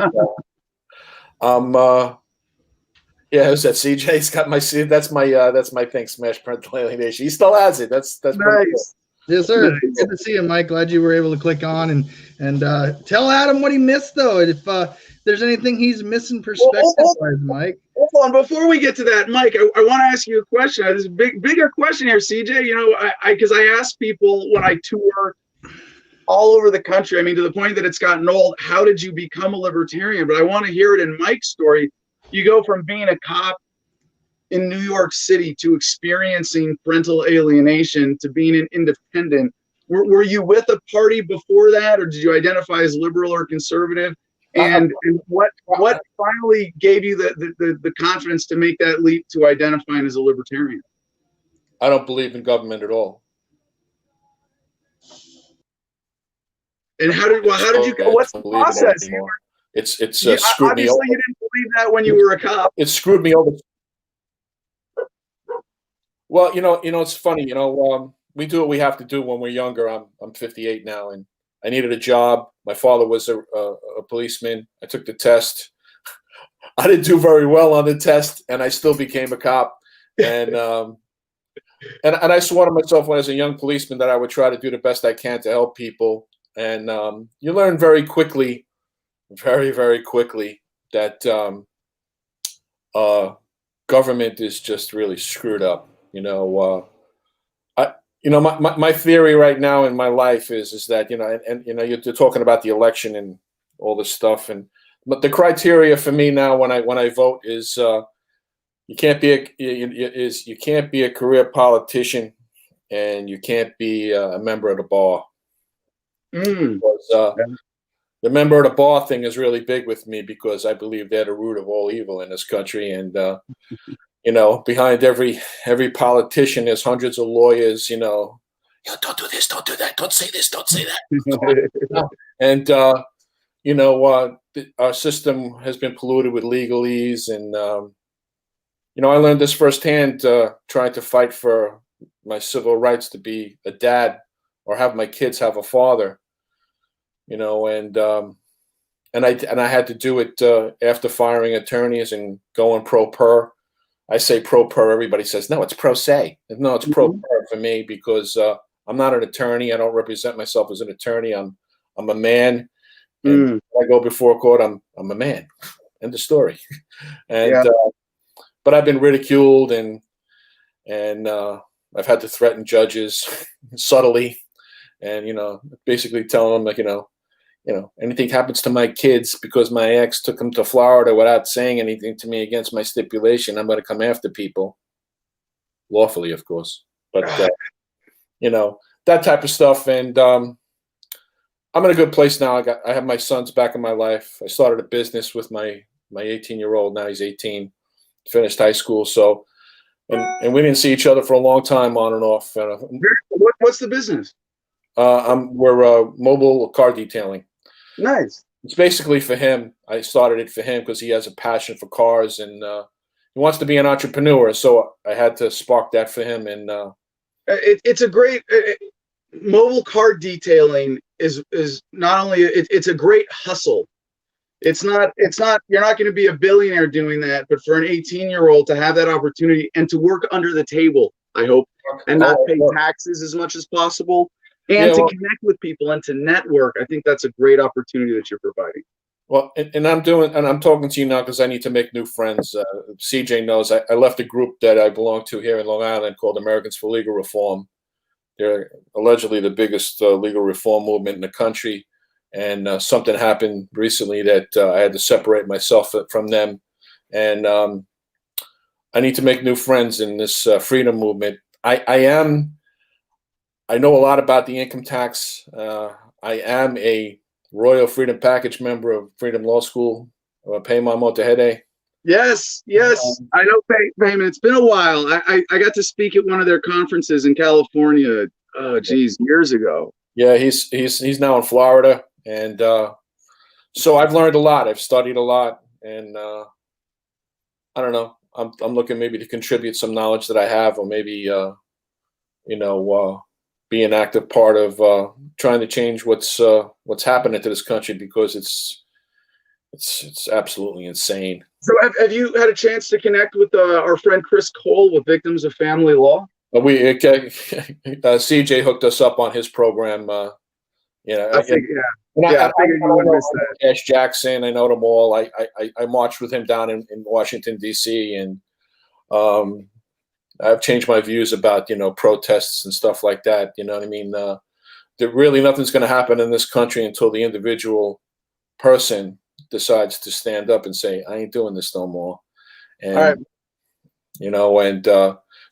yeah, who's that? CJ's got my seat. That's my thing. Smash Parental Alienation. He still has it. That's nice. Cool. Yes, sir. Good to see you, Mike. Glad you were able to click on and tell Adam what he missed, though. If there's anything he's missing perspective-wise, Mike. Hold on, before we get to that, Mike, I want to ask you a question. There's a bigger question here, CJ. Because I ask people when I tour all over the country, I mean, to the point that it's gotten old, how did you become a libertarian? But I want to hear it in Mike's story. You go from being a cop in New York City to experiencing parental alienation to being an independent. Were you with a party before that, or did you identify as liberal or conservative? And what finally gave you the confidence to make that leap to identifying as a libertarian? I don't believe in government at all. And how did you? What's the process? It's screwed obviously me over. You didn't believe that when you were a cop. It screwed me over. Well, it's funny. We do what we have to do when we're younger. I'm 58 now, and I needed a job. My father was a policeman. I took the test. I didn't do very well on the test, and I still became a cop. And and I swore to myself when I was a young policeman that I would try to do the best I can to help people. And you learn very quickly, very, very quickly, that government is just really screwed up. My theory right now in my life is that, and you're talking about the election and all this stuff, but the criteria for me now when I vote is you can't be a career politician, and you can't be a member of the bar. Because, the member of the bar thing is really big with me, because I believe they're the root of all evil in this country. And behind every politician, there's hundreds of lawyers. Don't do this, don't do that, don't say this, don't say that. And our system has been polluted with legalese, and I learned this firsthand, trying to fight for my civil rights to be a dad, or have my kids have a father. And I had to do it after firing attorneys and going pro per. I say pro per. Everybody says no, it's pro se. No, it's pro per for me, because I'm not an attorney. I don't represent myself as an attorney. I'm a man. And when I go before court, I'm a man. End of story. And but I've been ridiculed, and I've had to threaten judges subtly, and basically tell them, like, anything happens to my kids because my ex took them to Florida without saying anything to me against my stipulation, I'm going to come after people, lawfully, of course. But that type of stuff. And I'm in a good place now. I have my sons back in my life. I started a business with my 18-year-old. Now he's 18, finished high school. So, and we didn't see each other for a long time, on and off. What's the business? We're mobile car detailing. Nice. It's basically for him. I started it for him because he has a passion for cars, and he wants to be an entrepreneur. So I had to spark that for him. And it's a great mobile car detailing is not only it's a great hustle. It's not you're not going to be a billionaire doing that, but for an 18-year-old to have that opportunity and to work under the table, I hope, and not pay taxes as much as possible. And to connect with people and to network, I think that's a great opportunity that you're providing. Well, and I'm talking to you now because I need to make new friends. CJ knows I left a group that I belong to here in Long Island called Americans for Legal Reform. They're allegedly the biggest legal reform movement in the country. And something happened recently that I had to separate myself from them. And I need to make new friends in this freedom movement. I know a lot about the income tax. I am a Royal Freedom Package member of Freedom Law School, Payman Mottahedeh. Yes. I know Payman. It's been a while. I got to speak at one of their conferences in California, years ago. Yeah, he's now in Florida. And so I've learned a lot. I've studied a lot. And I don't know. I'm looking maybe to contribute some knowledge that I have, or maybe, be an active part of trying to change what's happening to this country, because it's absolutely insane. So have you had a chance to connect with our friend Chris Cole with Victims of Family Law? CJ hooked us up on his program. I figured you would miss that. Cash Jackson, I know them all. I marched with him down in Washington, D.C., and I've changed my views about, protests and stuff like that. You know what I mean? Really nothing's going to happen in this country until the individual person decides to stand up and say, I ain't doing this no more. And, all right. And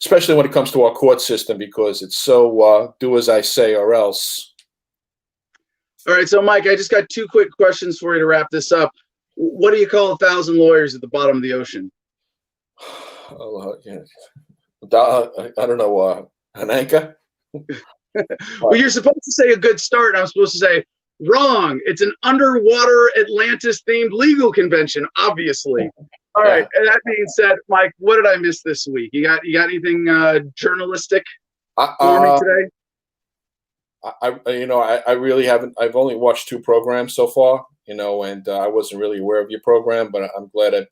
especially when it comes to our court system, because it's so do as I say or else. All right. So, Mike, I just got two quick questions for you to wrap this up. What do you call 1,000 lawyers at the bottom of the ocean? I don't know, an anchor? Well, you're supposed to say a good start. I'm supposed to say, wrong. It's an underwater Atlantis-themed legal convention, obviously. All right. And that being said, Mike, what did I miss this week? You got anything journalistic for me today? I really haven't. I've only watched 2 programs so far, and I wasn't really aware of your program, but I'm glad I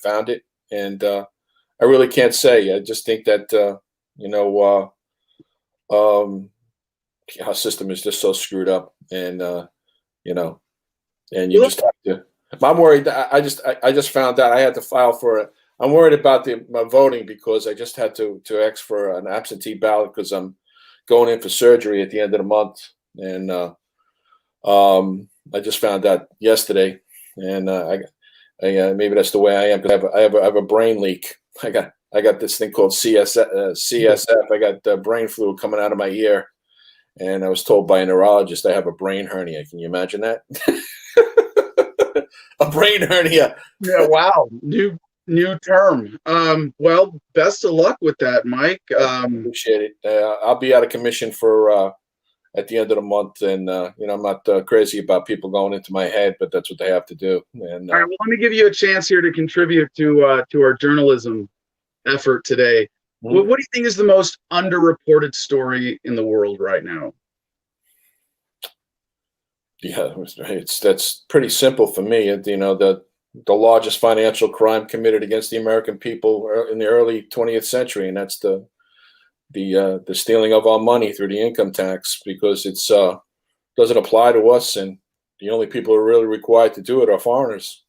found it. And I really can't say. I just think that our system is just so screwed up, and and you just have to. I'm worried that I just found out I had to file for I'm worried about my voting because I just had to ask for an absentee ballot because I'm going in for surgery at the end of the month, and I just found out yesterday, and I maybe that's the way I am because I have a brain leak. I got this thing called CSF. I got brain fluid coming out of my ear, and I was told by a neurologist I have a brain hernia. Can you imagine that? A brain hernia. Yeah, wow. New term. Well, best of luck with that, Mike. Appreciate it. I'll be out of commission for at the end of the month, and I'm not crazy about people going into my head, but that's what they have to do. And all right, well, let me give you a chance here to contribute to our journalism effort today. What do you think is the most underreported story in the world right now? Yeah, that's pretty simple for me. The largest financial crime committed against the American people in the early 20th century, and that's the stealing of our money through the income tax, because it's doesn't apply to us, and the only people who are really required to do it are foreigners.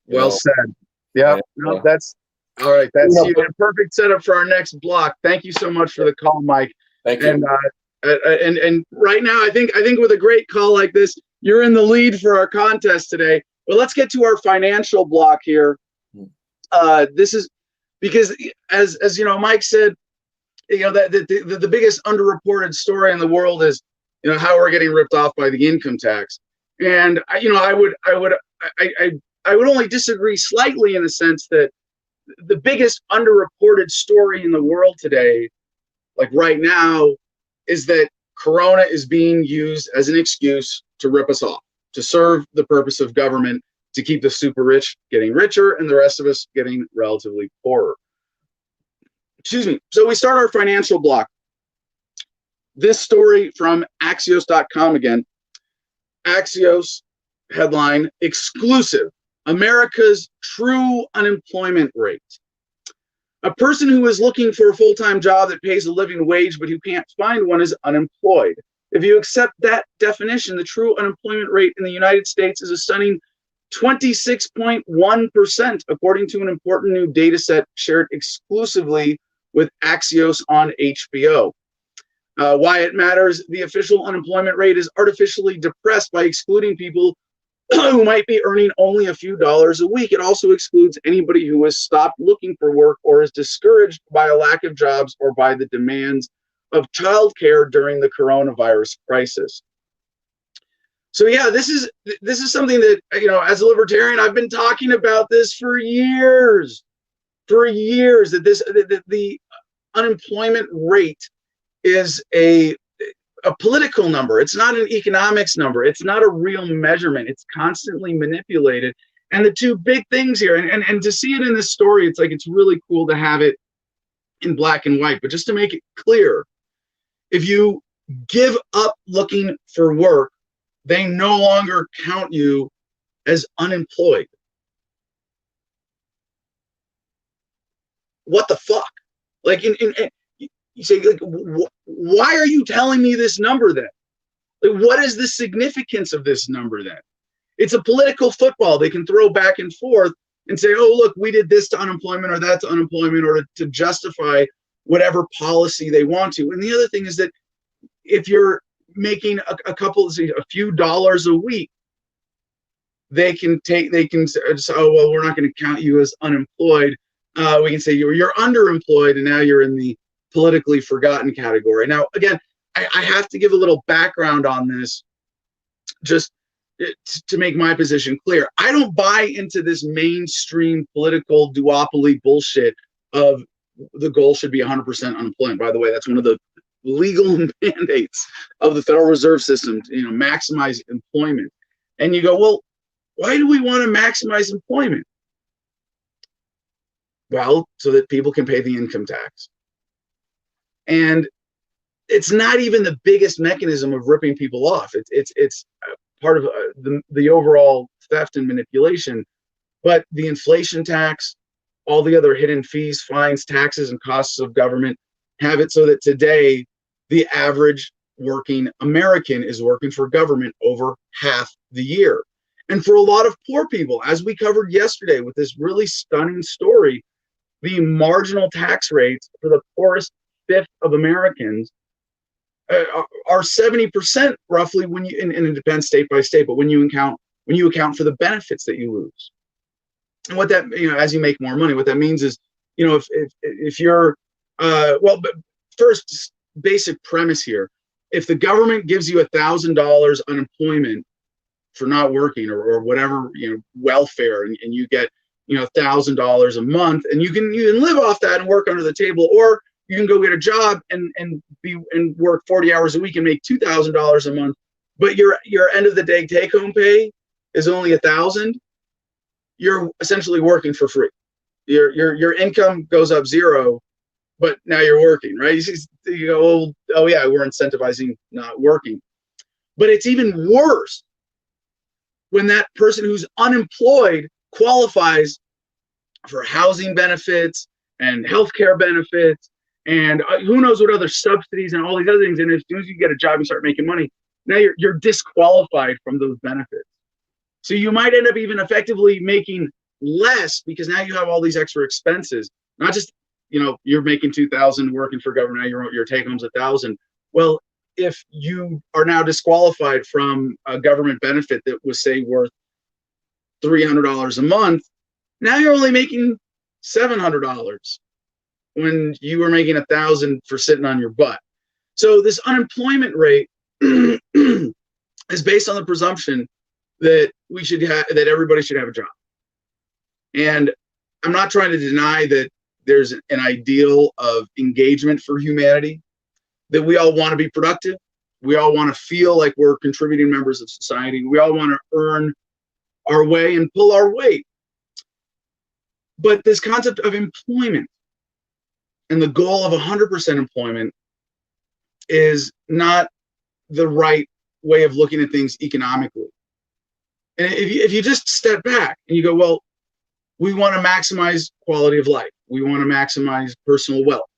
Well said. Yeah, no, that's all right. That's a perfect setup for our next block. Thank you so much for the call, Mike. Thank you. And right now, I think with a great call like this, you're in the lead for our contest today. But let's get to our financial block here. This is because, as Mike said, that the biggest underreported story in the world is, how we're getting ripped off by the income tax. And I would only disagree slightly in the sense that the biggest underreported story in the world today, like right now, is that Corona is being used as an excuse to rip us off, to serve the purpose of government, to keep the super rich getting richer and the rest of us getting relatively poorer. Excuse me. So we start our financial block. This story from Axios.com again. Axios headline, exclusive, America's true unemployment rate. A person who is looking for a full-time job that pays a living wage but who can't find one is unemployed. If you accept that definition, the true unemployment rate in the United States is a stunning 26.1%, according to an important new data set shared exclusively with Axios on HBO. Why it matters: the official unemployment rate is artificially depressed by excluding people who might be earning only a few dollars a week. It also excludes anybody who has stopped looking for work or is discouraged by a lack of jobs or by the demands of childcare during the coronavirus crisis. So yeah, this is something that, as a libertarian, I've been talking about this for years, that the unemployment rate is a political number. It's not an economics number. It's not a real measurement. It's constantly manipulated. And the two big things here, and to see it in this story, it's really cool to have it in black and white. But just to make it clear, if you give up looking for work, they no longer count you as unemployed. What the fuck? You say, why are you telling me this number then? What is the significance of this number then? It's a political football. They can throw back and forth and say, oh, look, we did this to unemployment or that to unemployment, or to justify whatever policy they want to. And the other thing is that if you're making a few dollars a week, they can say, oh, well, we're not going to count you as unemployed. We can say you're underemployed, and now you're in the politically forgotten category. Now, again, I have to give a little background on this, just to make my position clear. I don't buy into this mainstream political duopoly bullshit of the goal should be 100% unemployment. By the way, that's one of the legal mandates of the Federal Reserve System, to maximize employment. And you go, well, why do we want to maximize employment? Well, so that people can pay the income tax. And it's not even the biggest mechanism of ripping people off. It's part of the overall theft and manipulation. But the inflation tax, all the other hidden fees, fines, taxes, and costs of government have it so that today the average working American is working for government over half the year. And for a lot of poor people, as we covered yesterday with this really stunning story, the marginal tax rates for the poorest fifth of Americans are 70% roughly when you, and it depends state by state, but when you account for the benefits that you lose. And what that, as you make more money, what that means is, if you're, but first basic premise here, if the government gives you $1,000 unemployment for not working or whatever, welfare, and you get, $1,000 a month, and you can live off that and work under the table, or you can go get a job and work 40 hours a week and make $2,000 a month, but your end of the day take home pay is only $1,000. You're essentially working for free. Your income goes up zero, but now you're working, right? You go, oh yeah, we're incentivizing not working. But it's even worse when that person who's unemployed qualifies for housing benefits and healthcare benefits and who knows what other subsidies and all these other things. And as soon as you get a job and start making money, now you're disqualified from those benefits. So you might end up even effectively making less because now you have all these extra expenses. Not just, you're making $2,000 working for government, now your take home's $1,000. Well, if you are now disqualified from a government benefit that was, say, worth $300 a month, now you're only making $700 when you were making $1,000 for sitting on your butt. So this unemployment rate is based on the presumption that that everybody should have a job. And I'm not trying to deny that there's an ideal of engagement for humanity, that we all want to be productive. We all want to feel like we're contributing members of society. We all want to earn our way and pull our weight. But this concept of employment and the goal of 100% employment is not the right way of looking at things economically. And if you just step back and you go, well, we want to maximize quality of life. We want to maximize personal wealth.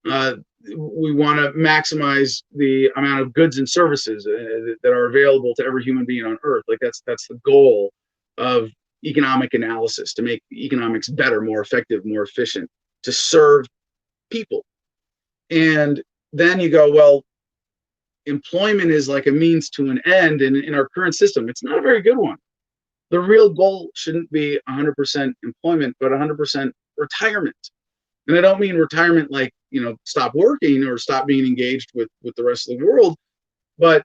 We want to maximize the amount of goods and services that are available to every human being on earth. Like that's the goal of economic analysis, to make economics better, more effective, more efficient, to serve people. And then you go, well, employment is like a means to an end, and in our current system, it's not a very good one. The real goal shouldn't be 100% employment, but 100% retirement. And I don't mean retirement like, stop working or stop being engaged with the rest of the world, but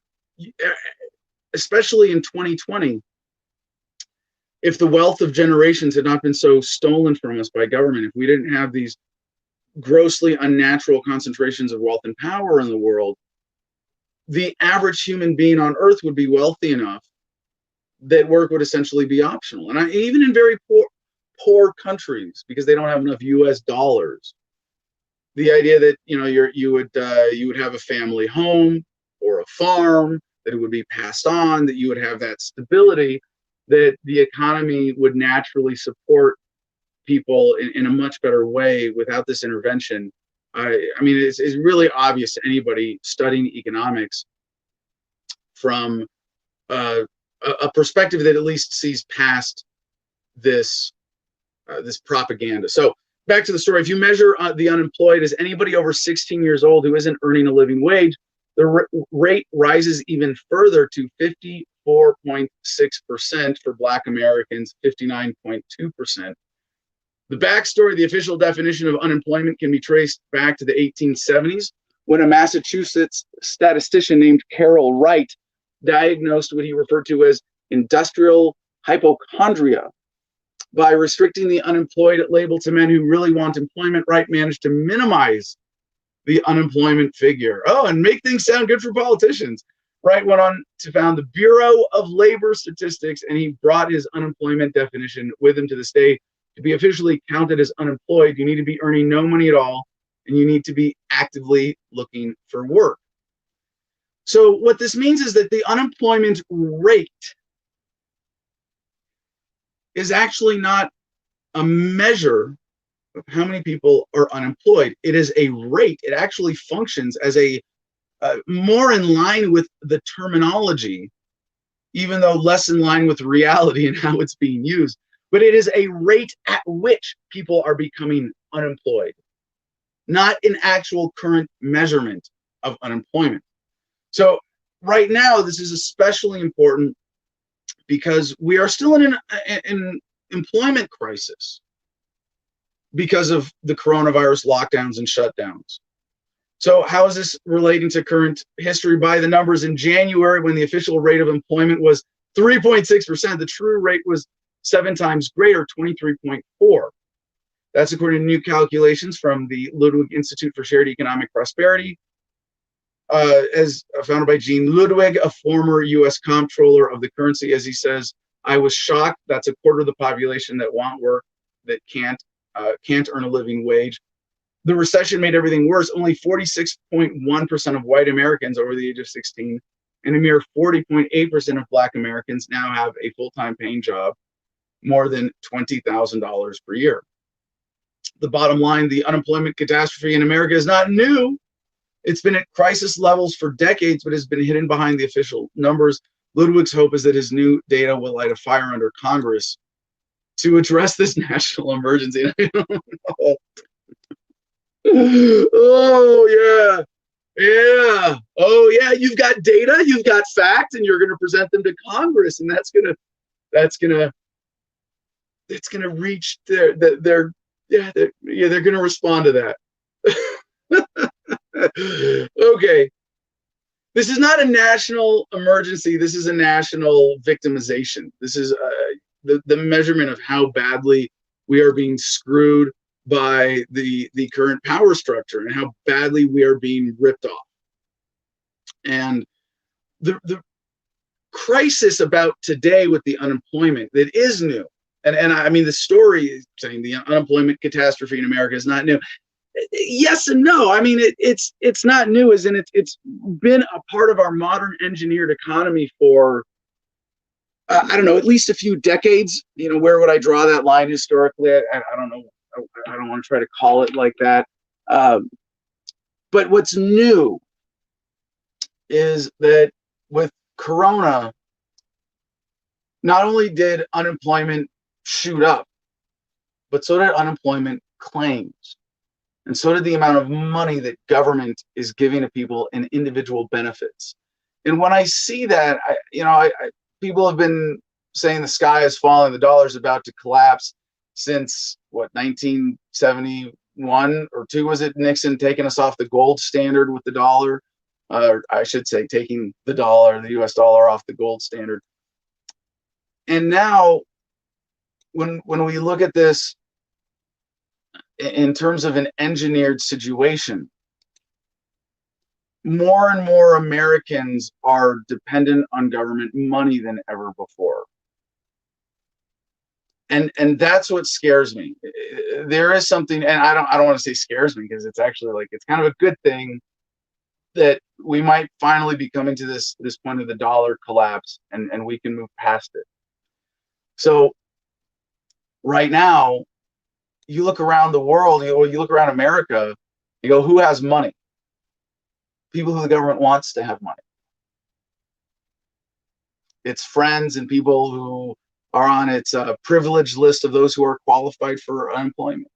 especially in 2020, if the wealth of generations had not been so stolen from us by government, if we didn't have these grossly unnatural concentrations of wealth and power in the world, the average human being on earth would be wealthy enough that work would essentially be optional. And even in very poor countries, because they don't have enough US dollars, the idea that you would have a family home or a farm, that it would be passed on, that you would have that stability, that the economy would naturally support people in a much better way without this intervention. I mean, it's really obvious to anybody studying economics from a perspective that at least sees past this propaganda. So back to the story. If you measure the unemployed as anybody over 16 years old who isn't earning a living wage, the rate rises even further to 54.6% for Black Americans, 59.2%. The backstory, the official definition of unemployment can be traced back to the 1870s, when a Massachusetts statistician named Carroll Wright diagnosed what he referred to as industrial hypochondria. By restricting the unemployed label to men who really want employment, Wright managed to minimize the unemployment figure. Oh, and make things sound good for politicians. Wright went on to found the Bureau of Labor Statistics, and he brought his unemployment definition with him to the state. To be officially counted as unemployed, you need to be earning no money at all, and you need to be actively looking for work. So what this means is that the unemployment rate is actually not a measure of how many people are unemployed. It is a rate. It actually functions as a more in line with the terminology even though less in line with reality and how it's being used. But it is a rate at which people are becoming unemployed, not an actual current measurement of unemployment. So right now, this is especially important because we are still in an employment crisis because of the coronavirus lockdowns and shutdowns. So how is this relating to current history? By the numbers in January, when the official rate of employment was 3.6%, the true rate was 7 times greater, 23.4. That's according to new calculations from the Ludwig Institute for Shared Economic Prosperity, as founded by Gene Ludwig, a former U.S. comptroller of the currency. As he says, I was shocked. That's a quarter of the population that want work, that can't earn a living wage. The recession made everything worse. Only 46.1% of white Americans over the age of 16 and a mere 40.8% of Black Americans now have a full-time paying job, more than $20,000 per year. The bottom line, the unemployment catastrophe in America is not new. It's been at crisis levels for decades, but has been hidden behind the official numbers. Ludwig's hope is that his new data will light a fire under Congress to address this national emergency. I don't know. Oh, yeah. Oh, yeah. You've got data, you've got facts, and you're going to present them to Congress, and that's going to reach they're going to respond to that. Okay. This is not a national emergency. This is a national victimization. This is the measurement of how badly we are being screwed by the current power structure and how badly we are being ripped off. And the crisis about today with the unemployment that is new, and I mean, the story is saying the unemployment catastrophe in America is not new. Yes and no. I mean, it's not new, as in it's been a part of our modern engineered economy for I don't know, at least a few decades. You know, where would I draw that line historically? I don't know. I don't want to try to call it like that. But what's new is that with Corona, not only did unemployment shoot up, but so did unemployment claims. And so did the amount of money that government is giving to people in individual benefits. And when I see that, people have been saying the sky is falling, the dollar's about to collapse since, 1971 or 2, was it, Nixon taking us off the gold standard with the dollar? Or I should say taking the dollar, the US dollar, off the gold standard. And now, when we look at this in terms of an engineered situation, more and more Americans are dependent on government money than ever before. And that's what scares me. There is something, and I don't want to say scares me, because it's actually it's kind of a good thing that we might finally be coming to this point of the dollar collapse, and we can move past it. So right now, you look around the world, you look around America, you go, who has money? People who the government wants to have money. It's friends and people who are on its privileged list of those who are qualified for unemployment.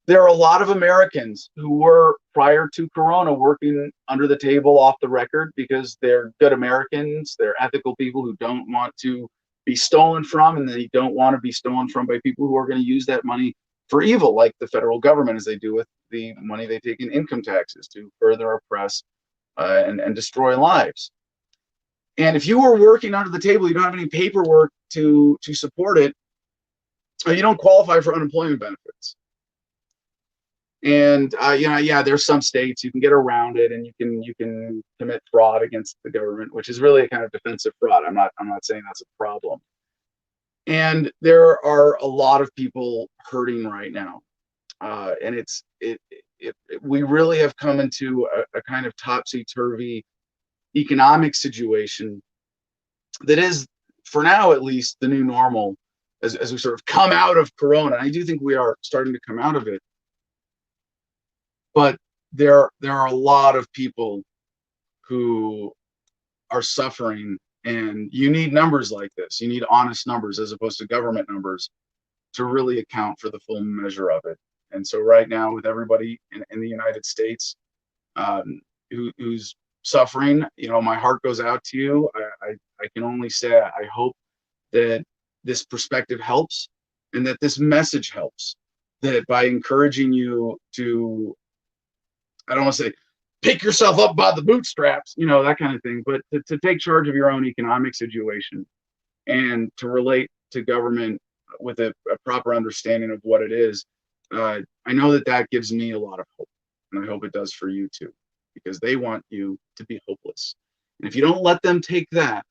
There are a lot of Americans who were, prior to Corona, working under the table, off the record, because they're good Americans, they're ethical people who don't want to be stolen from, and they don't want to be stolen from by people who are going to use that money for evil, like the federal government, as they do with the money they take in income taxes to further oppress and destroy lives. And if you were working under the table, you don't have any paperwork to support it, you don't qualify for unemployment benefits. And there's some states you can get around it, and you can commit fraud against the government, which is really a kind of defensive fraud. I'm not saying that's a problem. And there are a lot of people hurting right now, and we really have come into a kind of topsy-turvy economic situation that is, for now at least, the new normal as we sort of come out of Corona. I do think we are starting to come out of it. But there are a lot of people who are suffering And you need numbers like this. You need honest numbers as opposed to government numbers to really account for the full measure of it. And so right now, with everybody in the United States who's suffering, my heart goes out to you. I can only say I hope that this perspective helps and that this message helps, that by encouraging you to, I don't want to say pick yourself up by the bootstraps, that kind of thing, but to take charge of your own economic situation and to relate to government with a proper understanding of what it is. I know that gives me a lot of hope, and I hope it does for you too, because they want you to be hopeless. And if you don't let them take that,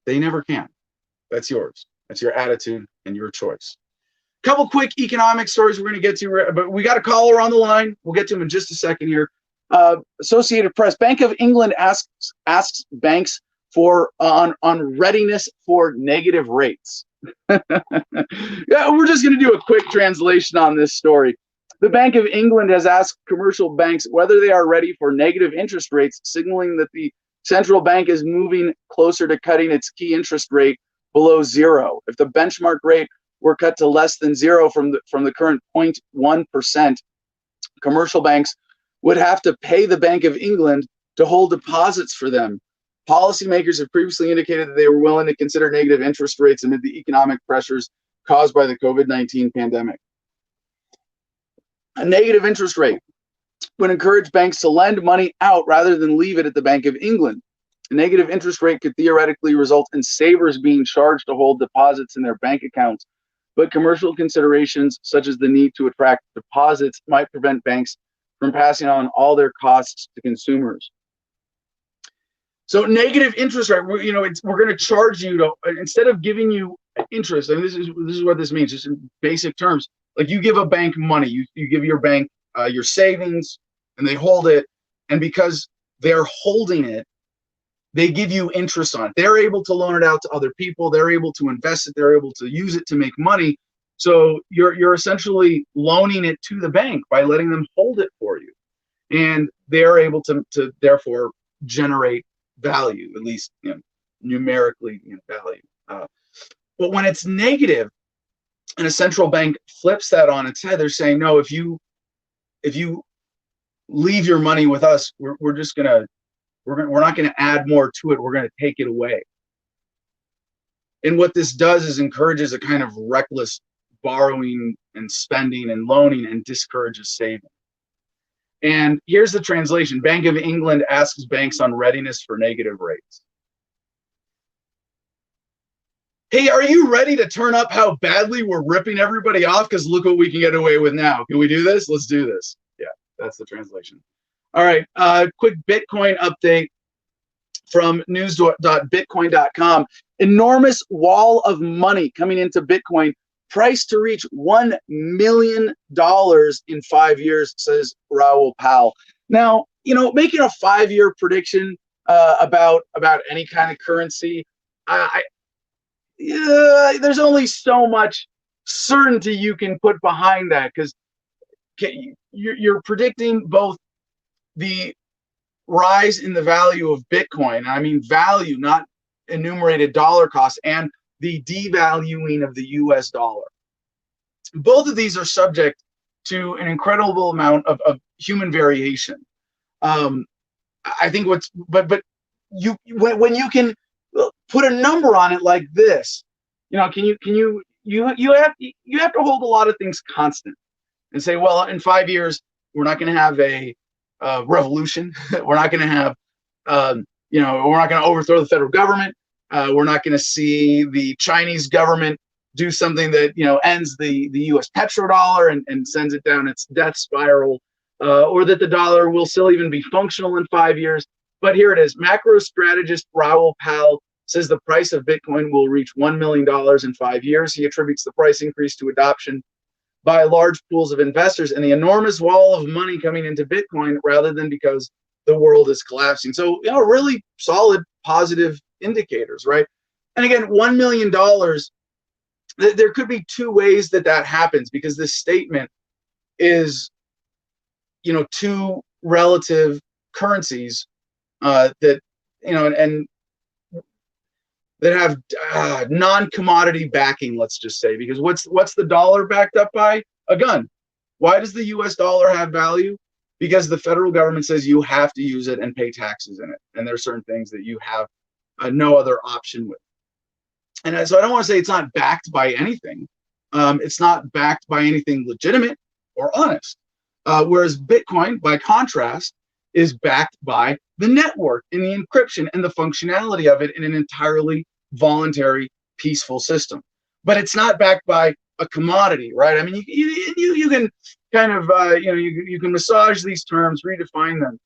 they never can. That's yours. That's your attitude and your choice. Couple quick economic stories we're going to get to, but we got a caller on the line. We'll get to him in just a second here. Associated Press: Bank of England asks banks for on readiness for negative rates. Yeah, we're just going to do a quick translation on this story. The Bank of England has asked commercial banks whether they are ready for negative interest rates, signaling that the central bank is moving closer to cutting its key interest rate below zero. If the benchmark rate were cut to less than zero from the current 0.1%, commercial banks would have to pay the Bank of England to hold deposits for them. Policymakers have previously indicated that they were willing to consider negative interest rates amid the economic pressures caused by the COVID-19 pandemic. A negative interest rate would encourage banks to lend money out rather than leave it at the Bank of England. A negative interest rate could theoretically result in savers being charged to hold deposits in their bank accounts, but commercial considerations such as the need to attract deposits might prevent banks from passing on all their costs to consumers. So negative interest rate, we're going to charge you to, instead of giving you interest, and this is what this means, just in basic terms. Like, you give a bank money, you give your bank your savings, and they hold it, and because they're holding it, they give you interest on it. They're able to loan it out to other people. They're able to invest it. They're able to use it to make money. So you're essentially loaning it to the bank by letting them hold it for you, and they're able to therefore generate value, at least numerically value. But when it's negative, and a central bank flips that on its head, they're saying, no, if you leave your money with us, we're not going to add more to it. We're going to take it away. And what this does is encourages a kind of reckless borrowing and spending and loaning, and discourages saving. And here's the translation. Bank of England asks banks on readiness for negative rates. Hey, are you ready to turn up how badly we're ripping everybody off? Because look what we can get away with now. Can we do this? Let's do this. Yeah, that's the translation. All right, quick Bitcoin update from news.bitcoin.com. Enormous wall of money coming into Bitcoin, priced to reach $1 million in 5 years, says Raoul Pal. Now, making a 5-year prediction about any kind of currency, there's only so much certainty you can put behind that, because you're predicting both the rise in the value of Bitcoin, I mean value, not enumerated dollar cost, and the devaluing of the US dollar. Both of these are subject to an incredible amount of human variation. I think when you can put a number on it like this, you have to hold a lot of things constant and say, well, in 5 years we're not going to have a revolution. We're not going to have we're not going to overthrow the federal government. We're not going to see the Chinese government do something that ends the US petrodollar and sends it down its death spiral, or that the dollar will still even be functional in 5 years. But here it is. Macro strategist Raoul Pal says the price of Bitcoin will reach $1 million in 5 years. He attributes the price increase to adoption by large pools of investors and the enormous wall of money coming into Bitcoin, rather than because the world is collapsing. So, really solid, positive indicators, right? And again, $1 million, there could be two ways that happens, because this statement is, two relative currencies that and that have non-commodity backing, let's just say, because what's the dollar backed up by? A gun. Why does the US dollar have value? Because the federal government says you have to use it and pay taxes in it. And there are certain things that you have no other option with. And so I don't want to say it's not backed by anything. It's not backed by anything legitimate or honest. Whereas Bitcoin, by contrast, is backed by the network and the encryption and the functionality of it in an entirely voluntary, peaceful system. But it's not backed by a commodity, right? I mean, you can kind of, you can massage these terms, redefine them.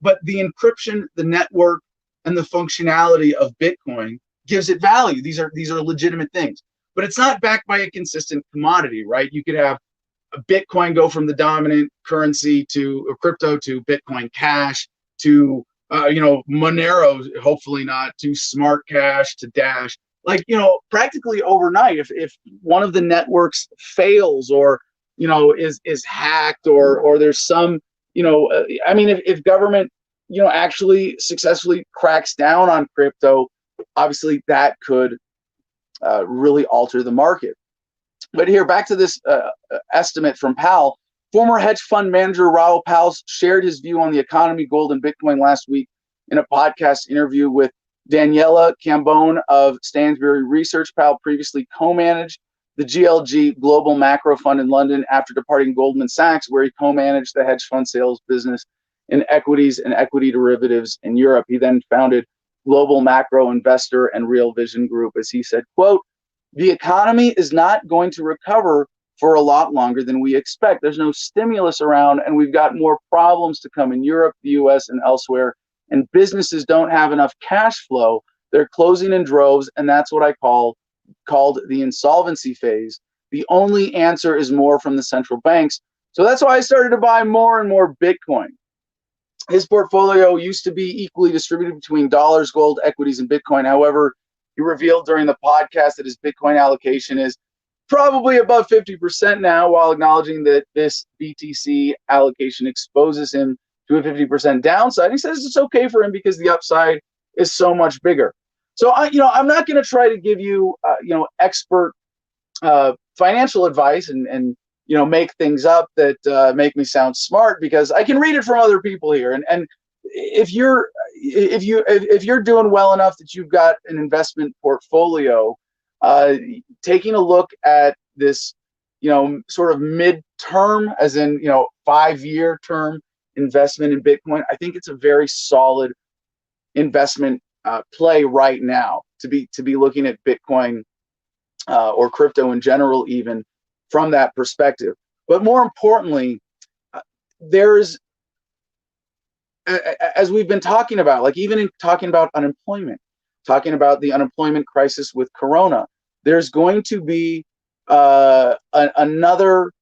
But the encryption, the network, and the functionality of Bitcoin gives it value. These are legitimate things. But it's not backed by a consistent commodity, right? You could have a Bitcoin go from the dominant currency to a crypto to Bitcoin Cash to Monero, hopefully not, to Smart Cash to Dash. Like, practically overnight, if one of the networks fails or is hacked or there's some if government actually successfully cracks down on crypto, obviously that could really alter the market. But here, back to this estimate from Powell. Former hedge fund manager Raoul Pal shared his view on the economy, gold, and Bitcoin last week in a podcast interview with Daniela Cambone of Stansberry Research. Powell previously co-managed the GLG Global Macro Fund in London after departing Goldman Sachs, where he co-managed the hedge fund sales business in equities and equity derivatives in Europe. He then founded Global Macro Investor and Real Vision Group. As he said, quote, "The economy is not going to recover for a lot longer than we expect. There's no stimulus around, and we've got more problems to come in Europe, the US, and elsewhere. And businesses don't have enough cash flow. They're closing in droves, and that's what I called the insolvency phase. The only answer is more from the central banks. So that's why I started to buy more and more Bitcoin." His portfolio used to be equally distributed between dollars, gold, equities, and Bitcoin. However, he revealed during the podcast that his Bitcoin allocation is probably above 50% now, while acknowledging that this BTC allocation exposes him to a 50% downside. He says it's okay for him because the upside is so much bigger. So I'm not going to try to give you expert financial advice and make things up that make me sound smart, because I can read it from other people here. And if you're doing well enough that you've got an investment portfolio, taking a look at this, sort of mid-term, as in 5-year term investment in Bitcoin, I think it's a very solid investment play right now to be looking at Bitcoin or crypto in general, even from that perspective. But more importantly, there's, as we've been talking about, like even in talking about unemployment, talking about the unemployment crisis with Corona, there's going to be another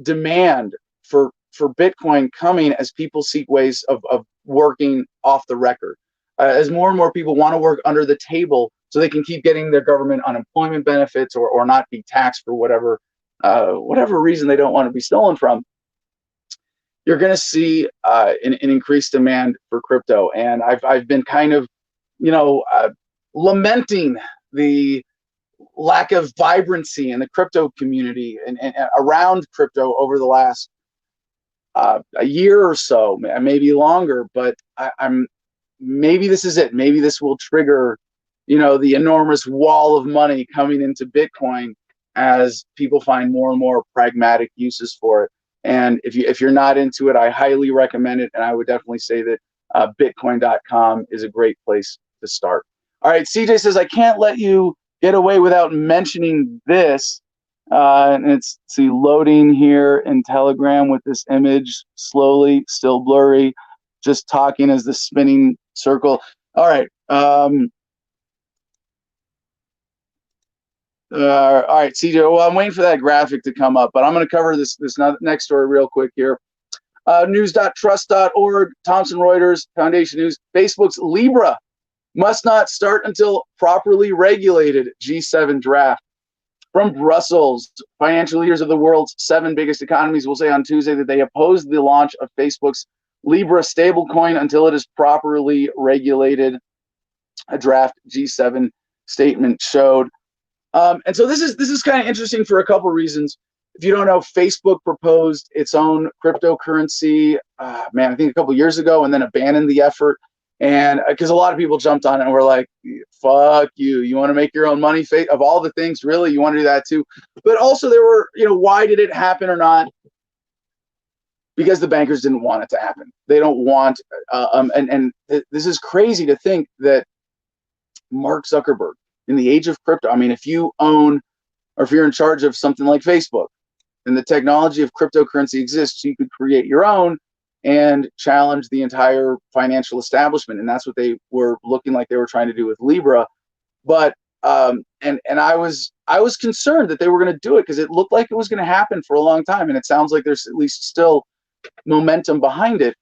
demand for Bitcoin coming as people seek ways of working off the record. As more and more people want to work under the table so they can keep getting their government unemployment benefits or not be taxed for whatever reason they don't want to be stolen from, you're going to see an increased demand for crypto. And I've been kind of, lamenting the lack of vibrancy in the crypto community and around crypto over the last a year or so, maybe longer. But maybe this is it. Maybe this will trigger, the enormous wall of money coming into Bitcoin as people find more and more pragmatic uses for it. And if you're not into it, I highly recommend it. And I would definitely say that Bitcoin.com is a great place to start. All right, CJ says, I can't let you get away without mentioning this. And it's loading here in Telegram with this image, slowly, still blurry, just talking as the spinning circle. All right. All right, CJ. Well, I'm waiting for that graphic to come up, but I'm going to cover this next story real quick here. News.trust.org, Thomson Reuters, Foundation News. Facebook's Libra must not start until properly regulated. G7 draft. From Brussels, financial leaders of the world's 7 biggest economies will say on Tuesday that they oppose the launch of Facebook's Libra stablecoin until it is properly regulated, a draft G7 statement showed. And so this is kind of interesting for a couple reasons. If you don't know, Facebook proposed its own cryptocurrency, I think a couple years ago, and then abandoned the effort. And because a lot of people jumped on it and were like, fuck you. You want to make your own money? Of all the things, really, you want to do that too. But also there were, why did it happen or not? Because the bankers didn't want it to happen. They don't want, this is crazy to think that Mark Zuckerberg, in the age of crypto, if you own, or if you're in charge of something like Facebook, and the technology of cryptocurrency exists, you could create your own and challenge the entire financial establishment. And that's what they were looking like they were trying to do with Libra. But and I was concerned that they were going to do it because it looked like it was going to happen for a long time. And it sounds like there's at least still momentum behind it.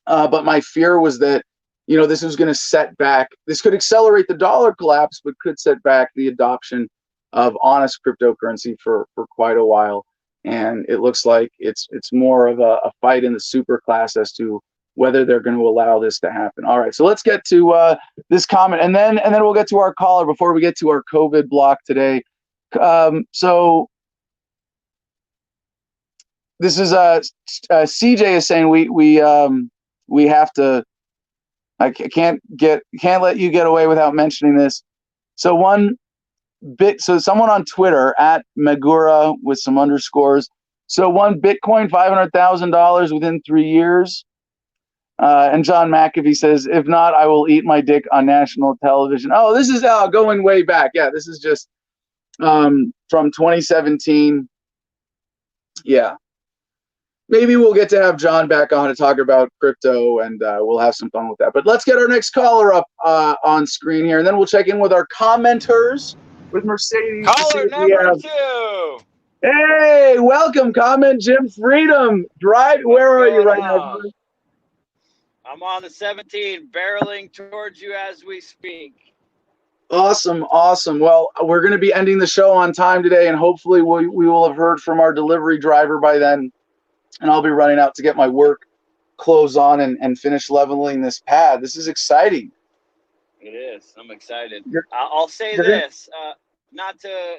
But my fear was that, this was going to set back, this could accelerate the dollar collapse, but could set back the adoption of honest cryptocurrency for quite a while. And it looks like it's more of a fight in the super class as to whether they're going to allow this to happen. All right, so let's get to this comment, and then we'll get to our caller before we get to our COVID block today. So this is CJ is saying we have to. I can't let you get away without mentioning this. So someone on Twitter at Megura with some underscores. So one Bitcoin, $500,000 within 3 years. And John McAfee says, if not, I will eat my dick on national television. Oh, this is going way back. Yeah, this is just from 2017. Yeah. Maybe we'll get to have John back on to talk about crypto, and we'll have some fun with that. But let's get our next caller up on screen here, and then we'll check in with our commenters with Mercedes. Caller number 2. Hey, welcome, comment Jim Freedom. Where are you right now? I'm on the 17, barreling towards you as we speak. Awesome. Well, we're going to be ending the show on time today, and hopefully we will have heard from our delivery driver by then. And I'll be running out to get my work clothes on and finish leveling this pad. This is exciting. It is. I'm excited. I'll say this, not to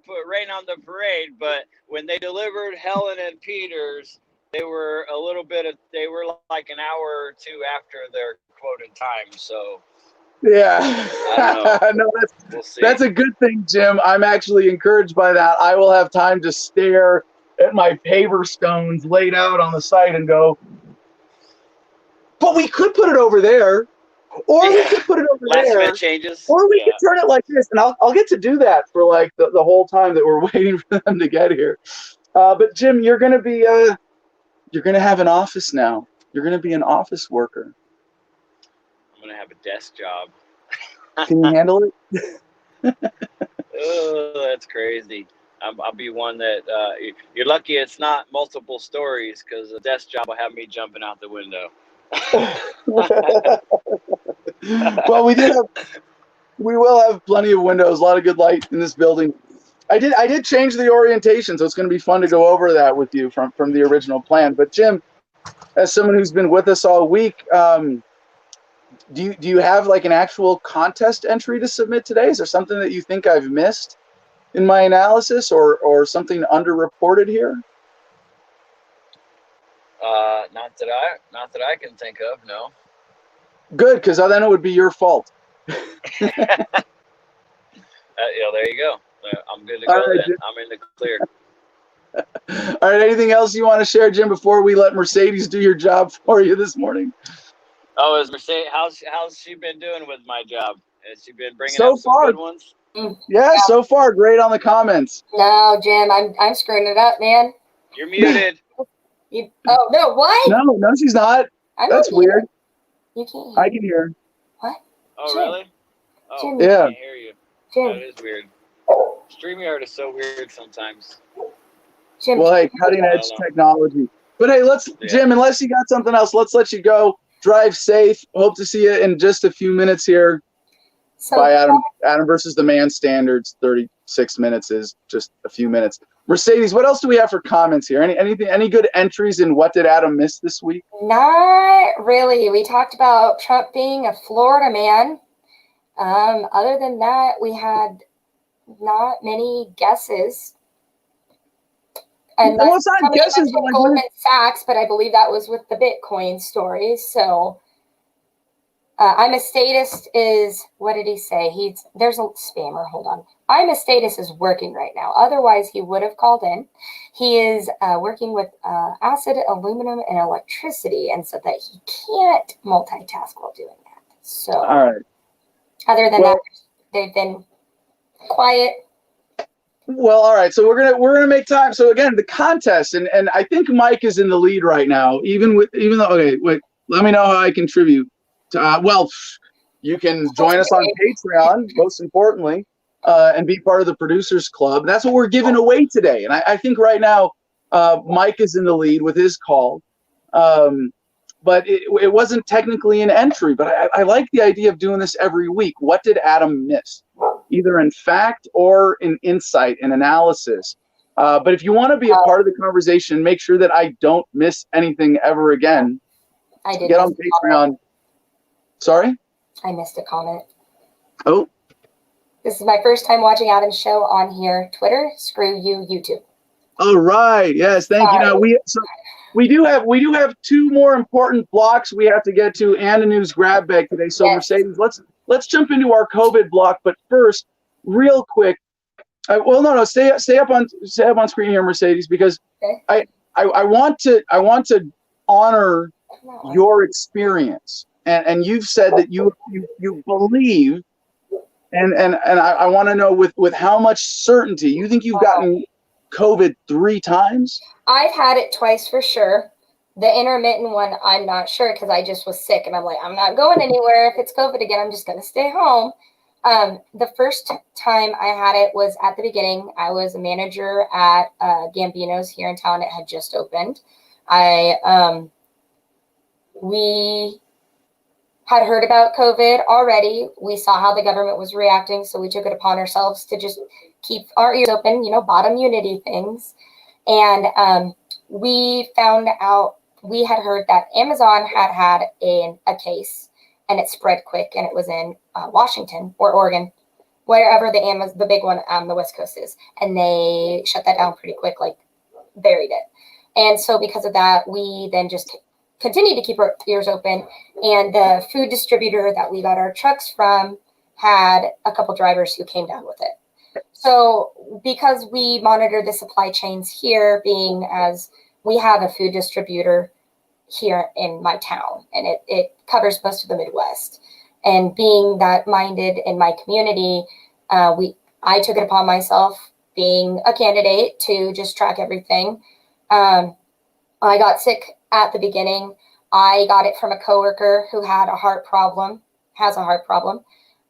put rain on the parade, but when they delivered Helen and Peters, they were like an hour or two after their quoted time. So yeah, no, we'll that's a good thing, Jim. I'm actually encouraged by that. I will have time to stare at my paver stones laid out on the site and go, but we could put it over there, or we could put it over Last there, minute changes, or we could turn it like this, and I'll get to do that for like the whole time that we're waiting for them to get here. But Jim, you're gonna have an office now. You're gonna be an office worker. I'm gonna have a desk job. Can you handle it? Oh, that's crazy. I'll be one that you're lucky it's not multiple stories, because a desk job will have me jumping out the window. Well, we will have plenty of windows, a lot of good light in this building. I did change the orientation, so it's going to be fun to go over that with you from the original plan. But Jim, as someone who's been with us all week, do you have like an actual contest entry to submit today? Is there something that you think I've missed in my analysis, or something underreported here? Not that I can think of. No. Good, because then it would be your fault. There you go. I'm good to go. Right, then. I'm in the clear. All right. Anything else you want to share, Jim, before we let Mercedes do your job for you this morning? Oh, is Mercedes? How's she been doing with my job? Has she been bringing So up some far, good ones? Yeah, so far great on the comments. No, Jim, I'm screwing it up, man. You're muted. Oh no, what? No, she's not. I'm That's not weird. You can't hear. I can hear. What? Oh, Jim. really? Oh, Jim. I Yeah. can't hear you. Jim. That is weird. StreamYard is so weird sometimes. Jim. Well, hey, cutting edge technology. But hey, Jim, unless you got something else, let's let you go. Drive safe. Hope to see you in just a few minutes here. So By Adam versus the Man standards, 36 minutes is just a few minutes. Mercedes, what else do we have for comments here? Any good entries in what did Adam miss this week? Not really. We talked about Trump being a Florida man. Other than that, we had not many guesses. Well, it's not guesses, but Goldman Sachs, but I believe that was with the Bitcoin story. So I'm a statist is, what did he say? There's a spammer. Hold on. I'm a statist is working right now. Otherwise, he would have called in. He is working with acid, aluminum, and electricity, and said that he can't multitask while doing that. So, all right. Other than that, they've been quiet. Well, all right. So we're gonna make time. So again, the contest, and I think Mike is in the lead right now. Even though, okay, wait. Let me know how I contribute. Well, you can join us on Patreon, most importantly, and be part of the Producers Club. That's what we're giving away today. And I think right now, Mike is in the lead with his call. But it wasn't technically an entry. But I like the idea of doing this every week. What did Adam miss? Either in fact or in insight and analysis. But if you want to be a part of the conversation, make sure that I don't miss anything ever again. I did. Get on Patreon. Sorry? I missed a comment. Oh. This is my first time watching Adam's show on here. Twitter, screw you, YouTube. All right. Yes, thank you. Now we do have two more important blocks we have to get to and a news grab bag today. So yes. Mercedes, let's jump into our COVID block. But first, real quick, stay up on screen here, Mercedes, because okay. I want to honor your experience, and you've said that you believe, and I want to know with how much certainty you think you've gotten COVID 3 times. I've had it twice for sure. The intermittent one, I'm not sure because I just was sick and I'm like, I'm not going anywhere. If it's COVID again, I'm just going to stay home. The first time I had it was at the beginning. I was a manager at Gambino's here in town. It had just opened. We had heard about COVID already. We saw how the government was reacting, so we took it upon ourselves to just keep our ears open, bottom unity things. And we found out, we had heard that Amazon had a case, and it spread quick, and it was in Washington or Oregon, wherever the big one on the West Coast is. And they shut that down pretty quick, like buried it. And so because of that, we then just continued to keep our ears open. And the food distributor that we got our trucks from had a couple drivers who came down with it. So because we monitor the supply chains here, being as we have a food distributor here in my town, and it covers most of the Midwest. And being that minded in my community, I took it upon myself, being a candidate, to just track everything. I got sick at the beginning. I got it from a coworker who has a heart problem.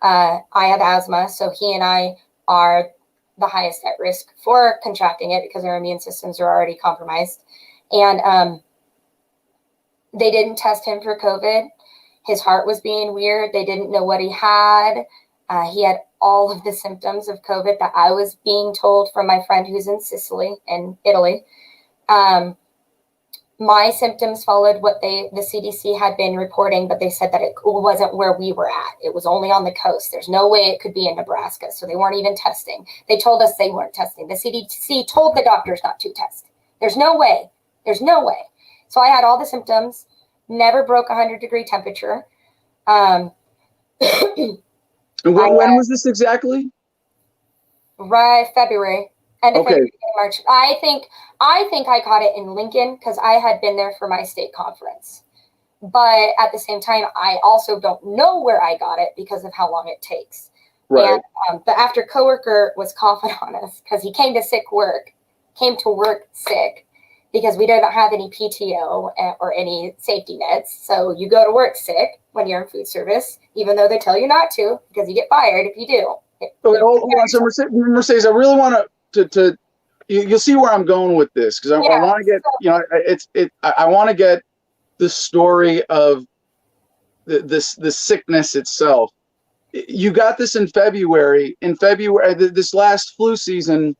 I have asthma, so he and I are the highest at risk for contracting it because our immune systems are already compromised. And they didn't test him for COVID. His heart was being weird. They didn't know what he had. He had all of the symptoms of COVID that I was being told from my friend who's in Italy. My symptoms followed what the CDC had been reporting, but they said that it wasn't where we were at. It was only on the coast. There's no way it could be in Nebraska, so they weren't even testing. They told us they weren't testing. The CDC told the doctors not to test. There's no way. So I had all the symptoms, never broke 100-degree temperature. And when was this exactly? Right, February. End of Okay. February, March. I think I caught it in Lincoln because I had been there for my state conference. But at the same time, I also don't know where I got it because of how long it takes. Right. And but after coworker was coughing on us because he came to work sick because we don't have any PTO or any safety nets. So you go to work sick when you're in food service, even though they tell you not to because you get fired if you do. Okay, hold on. So Mercedes, I really want to you'll see where I'm going with this because I want to get I want to get the story of the sickness itself. You got this in February. In February, this last flu season,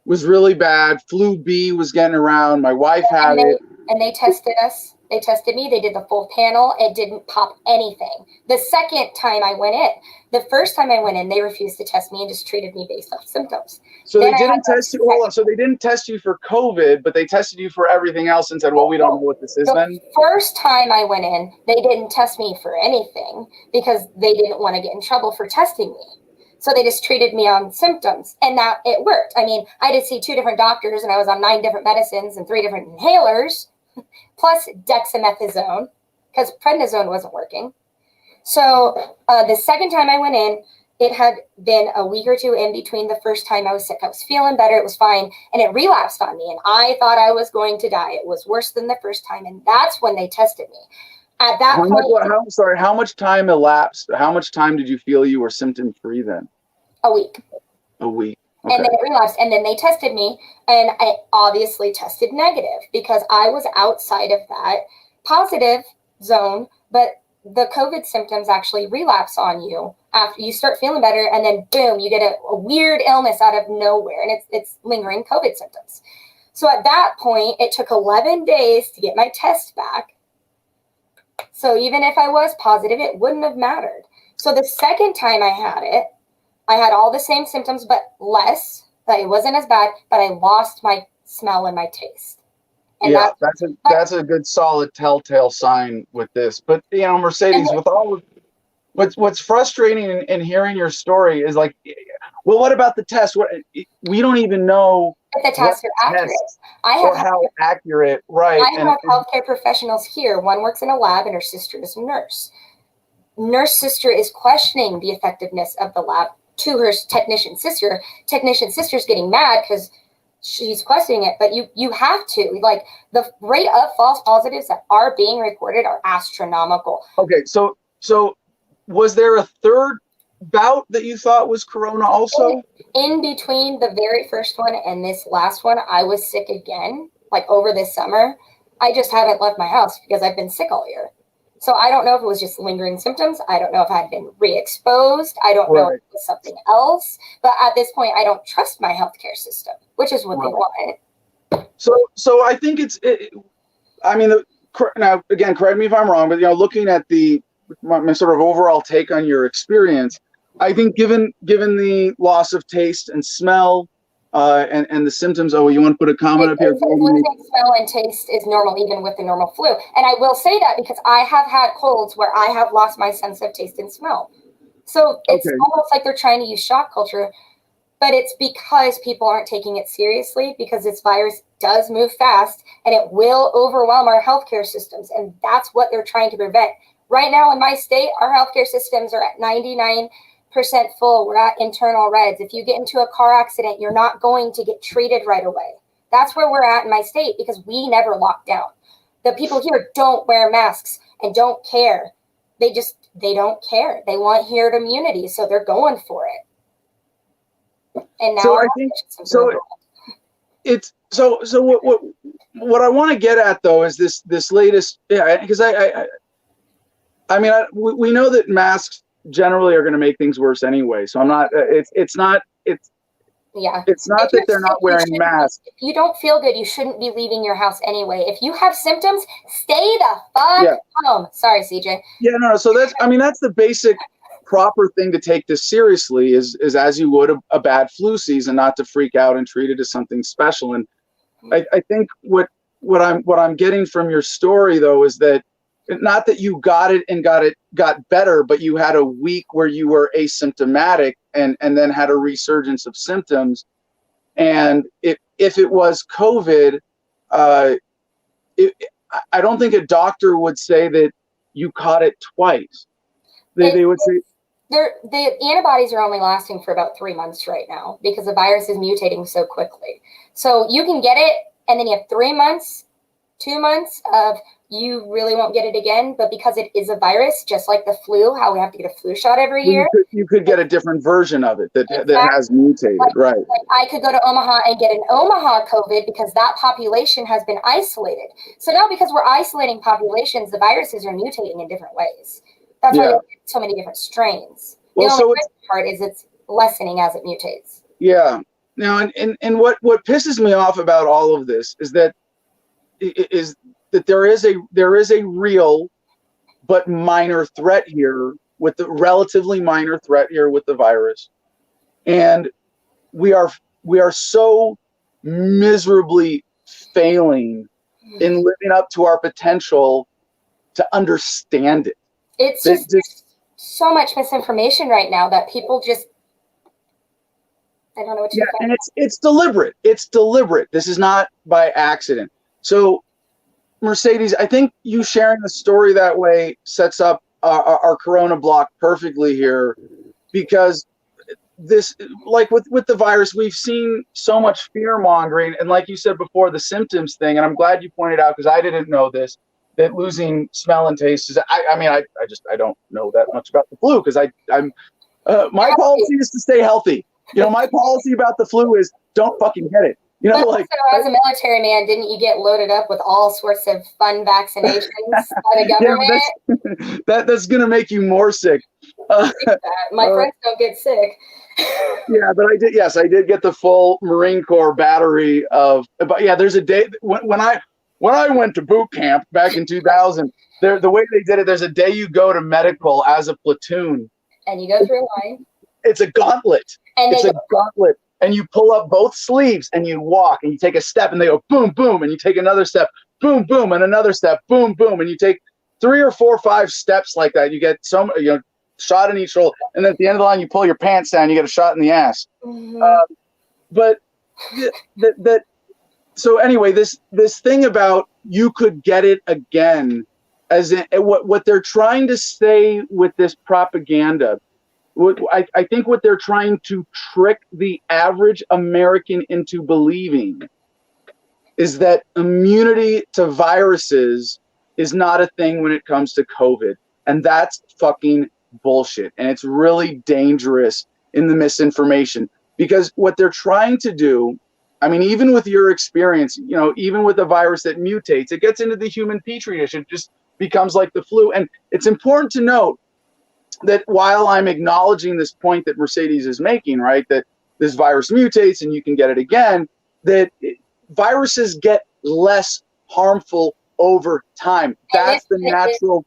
was really bad. Flu B was getting around. My wife had it. And they tested us. They tested me. They did the full panel. It didn't pop anything. The second time I went in, the first time I went in, they refused to test me and just treated me based off symptoms. So they didn't test you. Hold on. So they didn't test you for COVID, but they tested you for everything else and said, "Well, we don't know what this is." Then the first time I went in, they didn't test me for anything because they didn't want to get in trouble for testing me. So they just treated me on symptoms, and that it worked. I mean, I did see 2 different doctors, and I was on 9 different medicines and 3 different inhalers, plus dexamethasone, because prednisone wasn't working. So the second time I went in, it had been a week or 2 in between the first time I was sick. I was feeling better. It was fine. And it relapsed on me. And I thought I was going to die. It was worse than the first time. And that's when they tested me. At that point, how much time elapsed? How much time did you feel you were symptom free then? A week. A week. Okay. And then it relapsed. And then they tested me. And I obviously tested negative because I was outside of that positive zone. But the COVID symptoms actually relapse on you after you start feeling better, and then boom, you get a weird illness out of nowhere, and it's lingering COVID symptoms. So at that point, it took 11 days to get my test back. So even if I was positive, it wouldn't have mattered. So the second time I had it, I had all the same symptoms, but less. But it wasn't as bad, but I lost my smell and my taste. And yeah, that's a good solid telltale sign with this. But Mercedes, with all of what's frustrating in hearing your story is like, well, what about the test? We don't even know if the tests are accurate. How accurate, right? I have healthcare professionals here. One works in a lab, and her sister is a nurse. Nurse sister is questioning the effectiveness of the lab to her technician sister. Technician sister's getting mad because she's questioning it, but you have to, like, the rate of false positives that are being reported are astronomical. Okay, so was there a third bout that you thought was corona also? In between the very first one and this last one, I was sick again, like over this summer. I just haven't left my house because I've been sick all year. So I don't know if it was just lingering symptoms. I don't know if I had been re-exposed. I don't know if it was something else. But at this point, I don't trust my healthcare system, which is what they want. So I think now again, correct me if I'm wrong, but looking at my sort of overall take on your experience, I think given the loss of taste and smell, and the symptoms. Oh, you want to put a comment up here? Losing smell and taste is normal, even with the normal flu. And I will say that because I have had colds where I have lost my sense of taste and smell. So it's almost like they're trying to use shock culture, but it's because people aren't taking it seriously, because this virus does move fast and it will overwhelm our healthcare systems. And that's what they're trying to prevent. Right now in my state, our healthcare systems are at 99% full. We're at internal reds. If you get into a car accident, you're not going to get treated right away. That's where we're at in my state because we never locked down. The people here don't wear masks and don't care. They don't care. They want herd immunity, so they're going for it. And now so I think what I want to get at though is this latest, because we know that masks generally are going to make things worse anyway. So I'm not. It's not that they're not wearing masks. If you don't feel good, you shouldn't be leaving your house anyway. If you have symptoms, stay the fuck home. Sorry, CJ. Yeah, no. So that's the basic proper thing to take this seriously is as you would a bad flu season, not to freak out and treat it as something special. And I think what I'm getting from your story though is that not that you got it and got better, but you had a week where you were asymptomatic and then had a resurgence of symptoms. And if it was COVID, I don't think a doctor would say that you caught it twice. They would say the antibodies are only lasting for about 3 months right now because the virus is mutating so quickly. So you can get it and then you have 3 months, 2 months of you really won't get it again, but because it is a virus, just like the flu, how we have to get a flu shot every year. You could get a different version of it that has mutated, right? Like I could go to Omaha and get an Omaha COVID because that population has been isolated. So now because we're isolating populations, the viruses are mutating in different ways. That's why we have so many different strains. The only good part is it's lessening as it mutates. Yeah. Now, and what pisses me off about all of this is that there is a real but minor threat here with the relatively minor threat here with the virus, and we are so miserably failing in living up to our potential to understand it. It's just so much misinformation right now that people just, I don't know what to say. And it's deliberate. It's deliberate. This is not by accident. So, Mercedes, I think you sharing the story that way sets up our Corona block perfectly here, because this, like with the virus, we've seen so much fear mongering, and like you said before, the symptoms thing, and I'm glad you pointed out, because I didn't know this, that losing smell and taste is, I don't know that much about the flu, because I'm my policy is to stay healthy. My policy about the flu is don't fucking get it. So as a military man, didn't you get loaded up with all sorts of fun vaccinations by the government? That's gonna make you more sick. My friends don't get sick. Yeah, but I did. Yes, I did get the full Marine Corps battery of. But yeah, there's a day when I went to boot camp back in 2000. The way they did it, there's a day you go to medical as a platoon, and you go through a line. It's a gauntlet. Gauntlet. And you pull up both sleeves and you walk and you take a step and they go boom, boom. And you take another step, boom, boom, and another step, boom, boom. And you take 3 or 4 or 5 steps like that. You get shot in each shoulder. And then at the end of the line, you pull your pants down, you get a shot in the ass. Mm-hmm. So anyway, this thing about you could get it again, as in what they're trying to say with this propaganda. I think what they're trying to trick the average American into believing is that immunity to viruses is not a thing when it comes to COVID. And that's fucking bullshit. And it's really dangerous in the misinformation, because what they're trying to do, I mean, even with your experience, even with a virus that mutates, it gets into the human petri dish. It just becomes like the flu. And it's important to note that while I'm acknowledging this point that Mercedes is making, right, that this virus mutates and you can get it again, that viruses get less harmful over time. That's the natural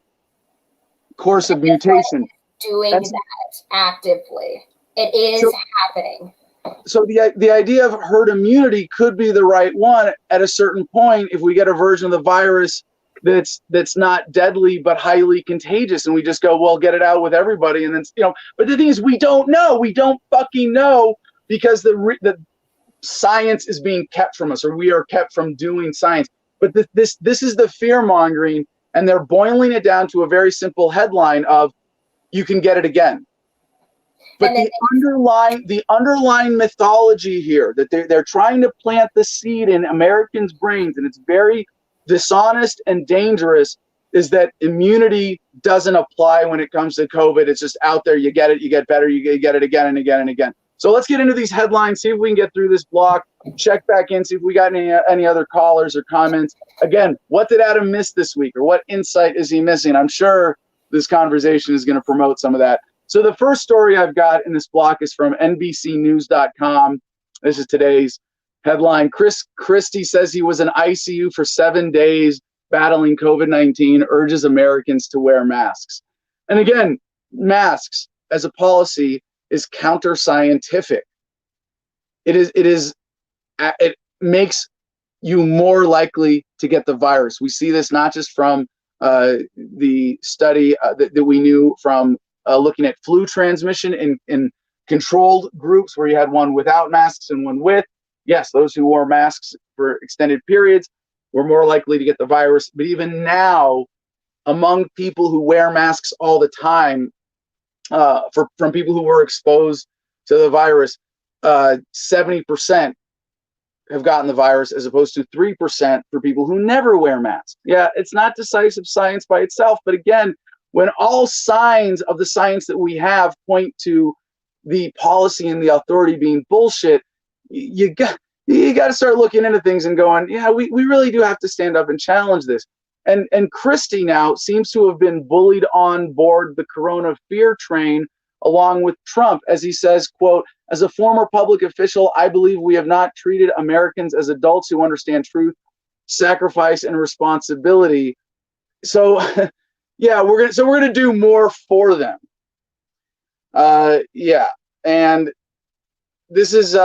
course of mutation. Doing that actively. It is happening. So the idea of herd immunity could be the right one at a certain point if we get a version of the virus that's not deadly but highly contagious, and we just go, well, get it out with everybody, and then but the thing is, we don't fucking know, because the science is being kept from us, or we are kept from doing science. But this is the fear mongering, and they're boiling it down to a very simple headline of you can get it again. But the underlying mythology here that they're trying to plant the seed in Americans' brains, and it's very dishonest and dangerous, is that immunity doesn't apply when it comes to COVID. It's just out there. You get it, you get better, you get it again and again and again. So let's get into these headlines, see if we can get through this block, check back in, see if we got any other callers or comments. Again, what did Adam miss this week, or what insight is he missing? I'm sure this conversation is going to promote some of that. So the first story I've got in this block is from NBCnews.com. This is today's headline. Chris Christie says he was in ICU for 7 days battling COVID-19, urges Americans to wear masks. And again, masks as a policy is counter-scientific. It makes you more likely to get the virus. We see this not just from the study that we knew from looking at flu transmission in controlled groups where you had one without masks and one with. Yes, those who wore masks for extended periods were more likely to get the virus. But even now, among people who wear masks all the time, from people who were exposed to the virus, 70% have gotten the virus, as opposed to 3% for people who never wear masks. Yeah, it's not decisive science by itself. But again, when all signs of the science that we have point to the policy and the authority being bullshit, you got to start looking into things and going, yeah, we really do have to stand up and challenge this. And Christie now seems to have been bullied on board the corona fear train along with Trump, as he says, quote, As a former public official, I believe we have not treated Americans as adults who understand truth, sacrifice, and responsibility. So, yeah, we're gonna do more for them. Yeah, and this is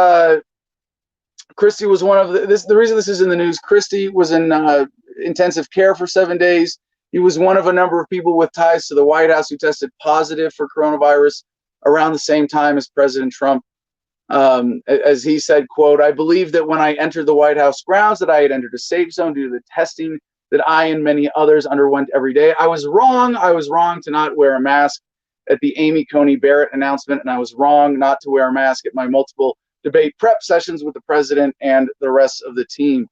Christie was one of the reason this is in the news. Christie was in intensive care for 7 days. He was one of a number of people with ties to the White House who tested positive for coronavirus around the same time as President Trump. As he said, quote, "I believe that when I entered the White House grounds that I had entered a safe zone due to the testing that I and many others underwent every day. I was wrong. I was wrong to not wear a mask at the Amy Coney Barrett announcement, and I was wrong not to wear a mask at my multiple debate prep sessions with the president and the rest of the team."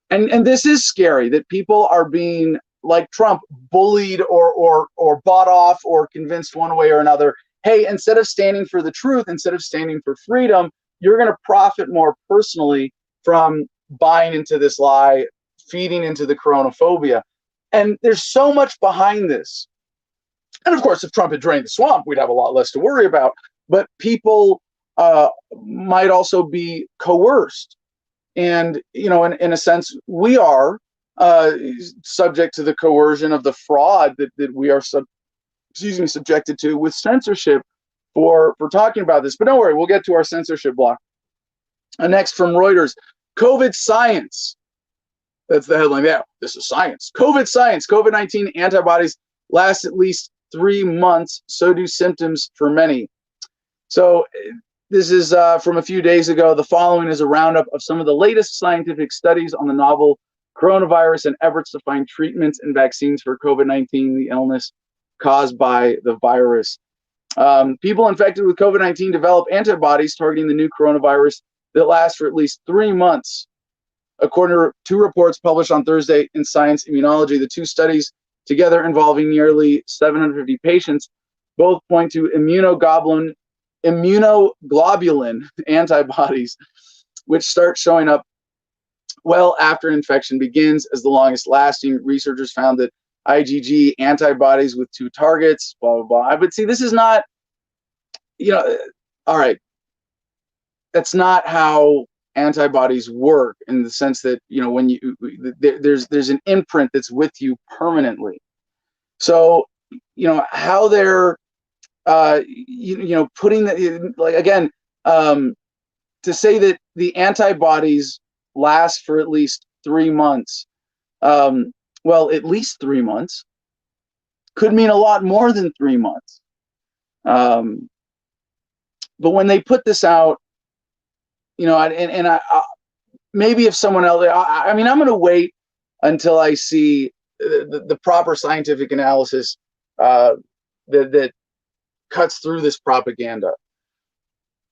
And this is scary, that people are being, like Trump, bullied or bought off or convinced one way or another. Hey, instead of standing for the truth, instead of standing for freedom, you're going to profit more personally from buying into this lie, feeding into the coronaphobia. And there's so much behind this. And of course, if Trump had drained the swamp, we'd have a lot less to worry about. But people might also be coerced. And, you know, in a sense, we are subject to the coercion of the fraud that we are subjected to with censorship for talking about this. But don't worry, we'll get to our censorship block. Next from Reuters, COVID science. That's the headline. Yeah, this is science. COVID science. COVID-19 antibodies last at least 3 months. So do symptoms for many. So this is from a few days ago. The following is a roundup of some of the latest scientific studies on the novel coronavirus and efforts to find treatments and vaccines for COVID-19, the illness caused by the virus. People infected with COVID-19 develop antibodies targeting the new coronavirus that last for at least 3 months. According to 2 reports published on Thursday in Science Immunology, the 2 studies, together involving nearly 750 patients, both point to immunoglobulin antibodies, which start showing up well after infection begins as the longest lasting. Researchers found that IgG antibodies with 2 targets, blah, blah, blah. But see, this is not, all right. That's not how antibodies work, in the sense that, when there's an imprint that's with you permanently. So, how they're, putting the, like, again, to say that the antibodies last for at least 3 months, well, at least 3 months could mean a lot more than 3 months. But when they put this out, I maybe if someone else, I'm going to wait until I see the proper scientific analysis that cuts through this propaganda.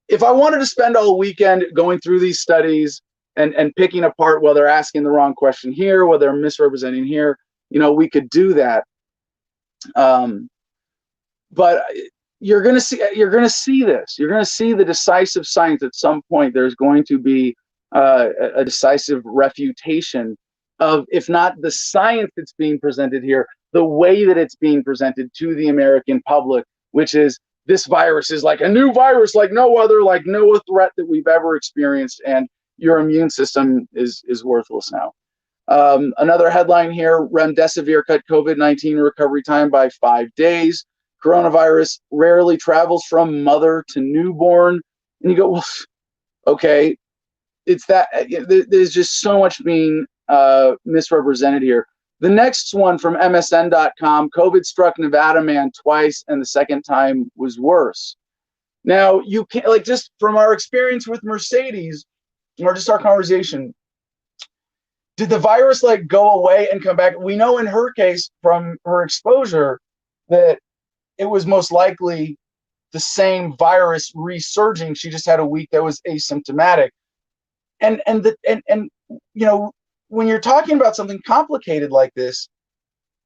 If I wanted to spend all weekend going through these studies and picking apart, well, they're asking the wrong question here, well, they're misrepresenting here, we could do that. But you're going to see this. You're going to see the decisive science. At some point, there's going to be a decisive refutation of, if not the science that's being presented here, the way that it's being presented to the American public, which is, this virus is like a new virus, like no other, like no threat that we've ever experienced, and your immune system is worthless now. Another headline here: Remdesivir cut COVID-19 recovery time by 5 days. Coronavirus rarely travels from mother to newborn. And you go, well, okay, it's that. There's just so much being misrepresented here. The next one from MSN.com: COVID struck Nevada man twice, and the second time was worse. Now, you can't, like, just from our experience with Mercedes, or just our conversation, did the virus like go away and come back? We know in her case from her exposure that it was most likely the same virus resurging. She just had a week that was asymptomatic. And when you're talking about something complicated like this,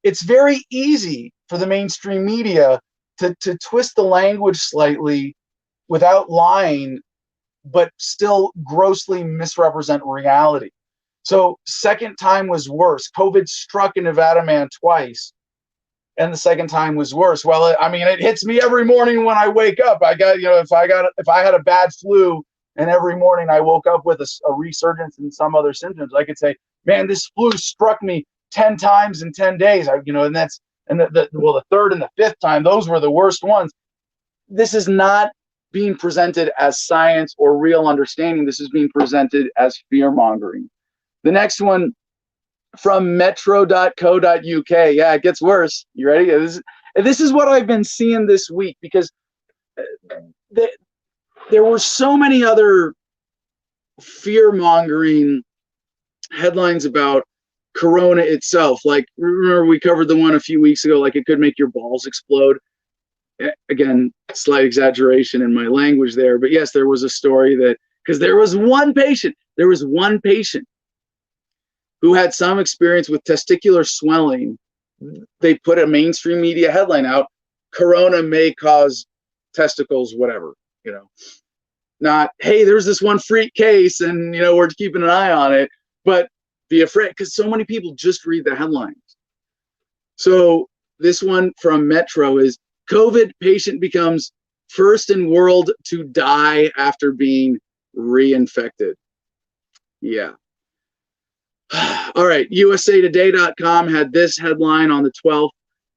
it's very easy for the mainstream media to twist the language slightly without lying, but still grossly misrepresent reality. So second time was worse. COVID struck a Nevada man twice. and the second time was worse. Well, I mean, it hits me every morning when I wake up. If I had a bad flu and every morning I woke up with a resurgence in some other symptoms, I could say, man, this flu struck me 10 times in 10 days. The third and the fifth time, those were the worst ones. This is not being presented as science or real understanding. This is being presented as fear mongering. The next one from metro.co.uk. Yeah, it gets worse. You ready? This is what I've been seeing this week, because there were so many other fear mongering headlines about Corona itself. Like, remember we covered the one a few weeks ago, like it could make your balls explode. Again, slight exaggeration in my language there, but yes, there was a story that, because there was one patient who had some experience with testicular swelling. They put a mainstream media headline out, Corona may cause testicles, whatever, not, hey, there's this one freak case and, we're keeping an eye on it, but be afraid, because so many people just read the headlines. So this one from Metro is, COVID patient becomes first in world to die after being reinfected. Yeah. All right. USAtoday.com had this headline on the 12th.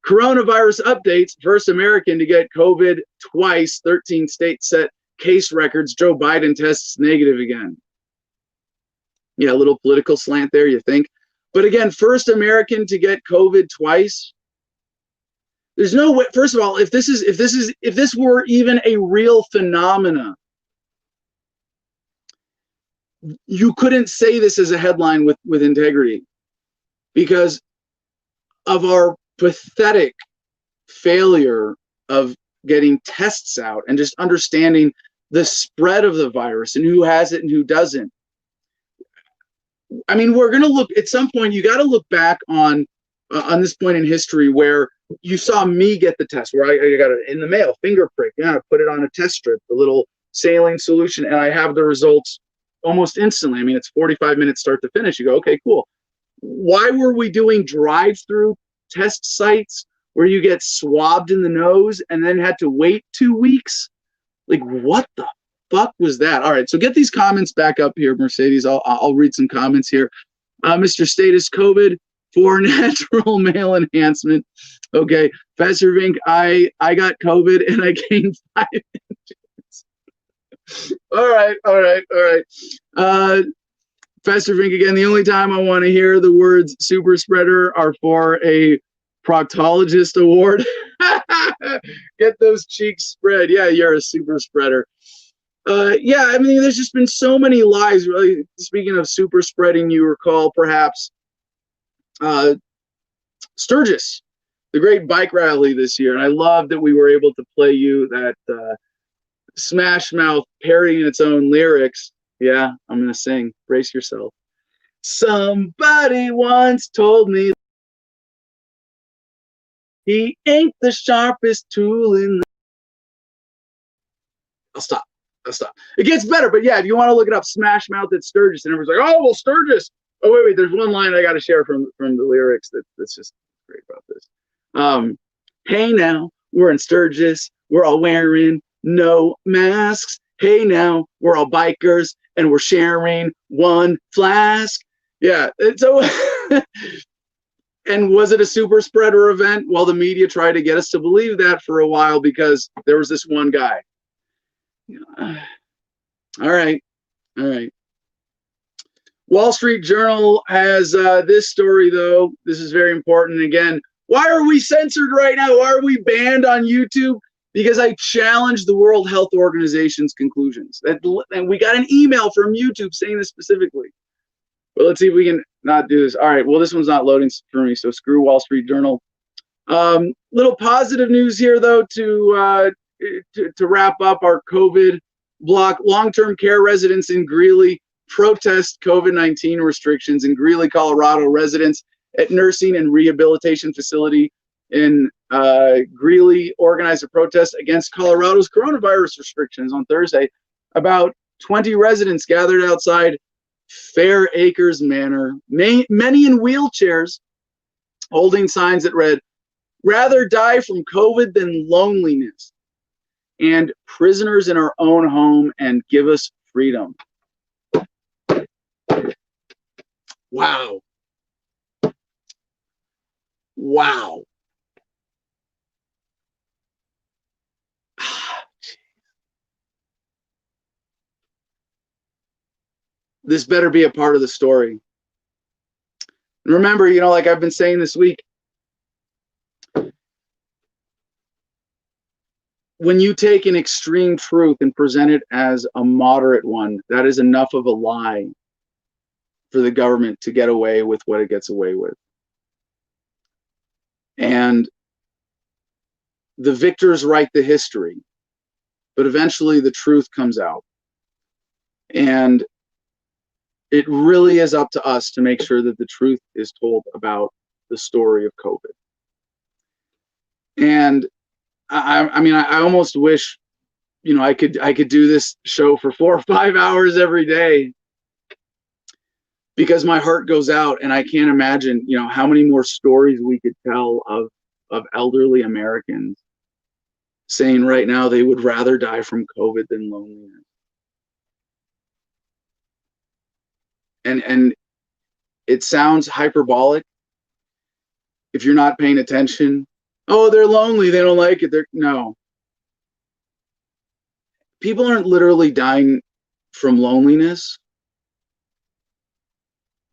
Coronavirus updates. First American to get COVID twice. 13 states set case records. Joe Biden tests negative again. Yeah, a little political slant there, you think. But again, first American to get COVID twice. There's no way. First of all, if this were even a real phenomena, you couldn't say this as a headline with integrity, because of our pathetic failure of getting tests out and just understanding the spread of the virus and who has it and who doesn't. I mean, we're going to look at some point. You got to look back on this point in history where you saw me get the test, where I got it in the mail, finger prick. Yeah, I put it on a test strip, a little saline solution, and I have the results almost instantly. I mean, it's 45 minutes start to finish. You go, okay, cool. Why were we doing drive-through test sites where you get swabbed in the nose and then had to wait 2 weeks? Like, what the fuck was that? All right, so get these comments back up here, Mercedes. I'll read some comments here. Mr. Status, COVID for natural male enhancement. Okay, Professor Vink, I got COVID and I gained 5 inches. All right. Professor Vink again, the only time I want to hear the words super spreader are for a proctologist award. Get those cheeks spread. Yeah, you're a super spreader. Yeah, I mean, there's just been so many lies. Really, speaking of super spreading, you recall perhaps Sturgis, the great bike rally this year. And I love that we were able to play you that Smash Mouth parodying its own lyrics. Yeah, I'm going to sing. Brace yourself. Somebody once told me he ain't the sharpest tool in the... I'll stop. It gets better, but yeah, if you want to look it up, Smash Mouth at Sturgis, and everyone's like, oh, well, Sturgis. Oh, wait, there's one line I got to share from the lyrics that's just great about this. Hey, now, we're in Sturgis. We're all wearing no masks. Hey, now, we're all bikers, and we're sharing one flask. Yeah, so... And was it a super spreader event? Well, the media tried to get us to believe that for a while because there was this one guy. All right. Wall Street Journal has this story, though. This is very important. Again, why are we censored right now? Why are we banned on YouTube? Because I challenged the World Health Organization's conclusions. And we got an email from YouTube saying this specifically. But let's see if we can not do this. All right. Well, this one's not loading for me, so screw Wall Street Journal. Little positive news here, though, to wrap up our COVID block. Long-term care residents in Greeley protest COVID-19 restrictions. In Greeley, Colorado, residents at nursing and rehabilitation facility in Greeley organized a protest against Colorado's coronavirus restrictions on Thursday. About 20 residents gathered outside Fair Acres Manor, many in wheelchairs, holding signs that read, rather die from COVID than loneliness, and prisoners in our own home, and give us freedom. Wow. Wow. This better be a part of the story. And remember, you know, like I've been saying this week, when you take an extreme truth and present it as a moderate one, that is enough of a lie for the government to get away with what it gets away with. And the victors write the history, but eventually the truth comes out. And it really is up to us to make sure that the truth is told about the story of COVID. And I mean, I almost wish, you know, I could do this show for 4 or 5 hours every day, because my heart goes out, and I can't imagine, you know, how many more stories we could tell of elderly Americans saying right now they would rather die from COVID than loneliness. And it sounds hyperbolic if you're not paying attention. Oh, they're lonely, they don't like it. No. People aren't literally dying from loneliness,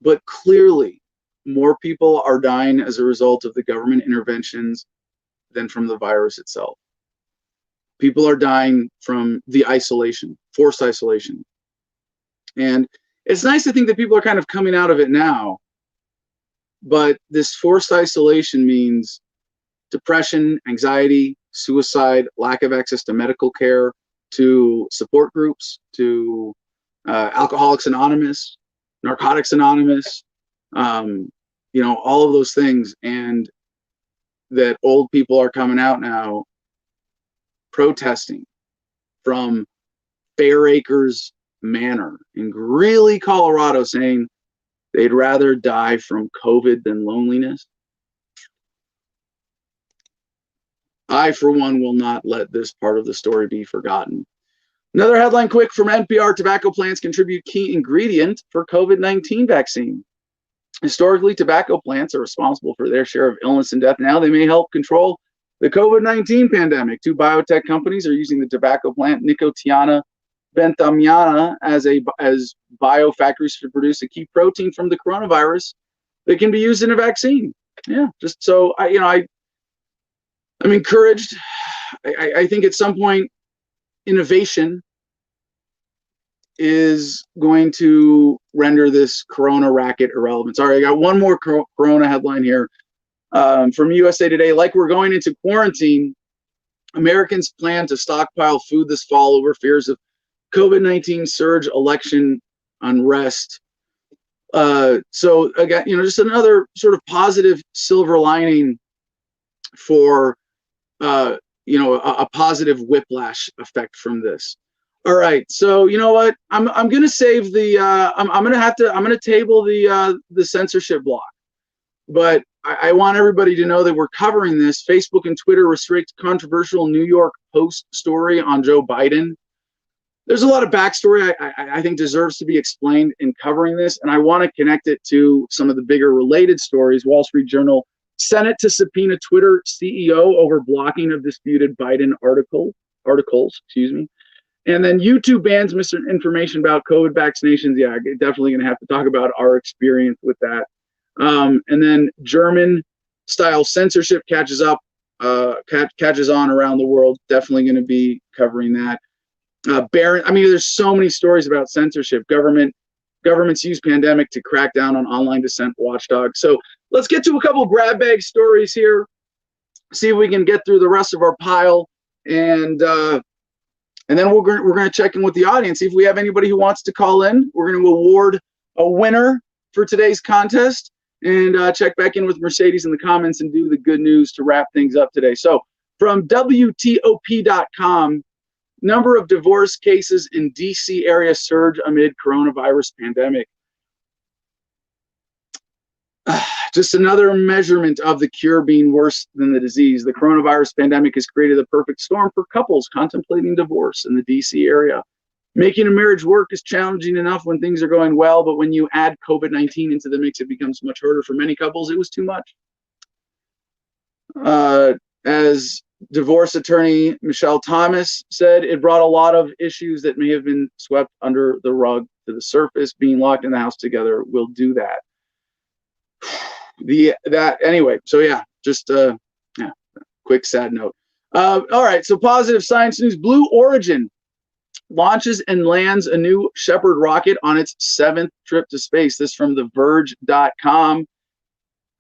but clearly more people are dying as a result of the government interventions than from the virus itself. People are dying from the isolation, forced isolation. And it's nice to think that people are kind of coming out of it now, but this forced isolation means depression, anxiety, suicide, lack of access to medical care, to support groups, to Alcoholics Anonymous, Narcotics Anonymous, you know, all of those things. And that old people are coming out now protesting from Fair Acres Manor in Greeley, Colorado, saying they'd rather die from COVID than loneliness. I, for one, will not let this part of the story be forgotten. Another headline quick from NPR: tobacco plants contribute key ingredient for COVID-19 vaccine. Historically, tobacco plants are responsible for their share of illness and death. Now they may help control the COVID-19 pandemic. 2 biotech companies are using the tobacco plant Nicotiana benthamiana as biofactories to produce a key protein from the coronavirus that can be used in a vaccine. Yeah, just so I'm encouraged. I think at some point innovation is going to render this corona racket irrelevant. Sorry, I got one more corona headline here from USA Today. Like we're going into quarantine, Americans plan to stockpile food this fall over fears of COVID-19 surge, election unrest. So again, you know, just another sort of positive silver lining for you know, a positive whiplash effect from this. All right, so you know what? I'm gonna save the I'm gonna table the censorship block, but I want everybody to know that we're covering this. Facebook and Twitter restrict controversial New York Post story on Joe Biden. There's a lot of backstory I think deserves to be explained in covering this, and I want to connect it to some of the bigger related stories. Wall Street Journal: Senate to subpoena Twitter CEO over blocking of disputed Biden articles. Excuse me. And then YouTube bans misinformation about COVID vaccinations. Yeah, definitely going to have to talk about our experience with that. And then German-style censorship catches on around the world. Definitely going to be covering that. There's so many stories about censorship. Governments use pandemic to crack down on online dissent watchdogs. So let's get to a couple grab bag stories here. See if we can get through the rest of our pile, and then we're going to check in with the audience. See if we have anybody who wants to call in. We're going to award a winner for today's contest, and check back in with Mercedes in the comments and do the good news to wrap things up today. So from WTOP.com, number of divorce cases in DC area surge amid coronavirus pandemic. Just another measurement of the cure being worse than the disease. The coronavirus pandemic has created a perfect storm for couples contemplating divorce in the DC area. Making a marriage work is challenging enough when things are going well, but when you add COVID-19 into the mix, it becomes much harder for many couples. It was too much. As divorce attorney Michelle Thomas said, it brought a lot of issues that may have been swept under the rug to the surface. Being locked in the house together will do that. Anyway, so yeah, just quick sad note. All right, so positive science news. Blue Origin launches and lands a new Shepard rocket on its 7th trip to space. This from TheVerge.com.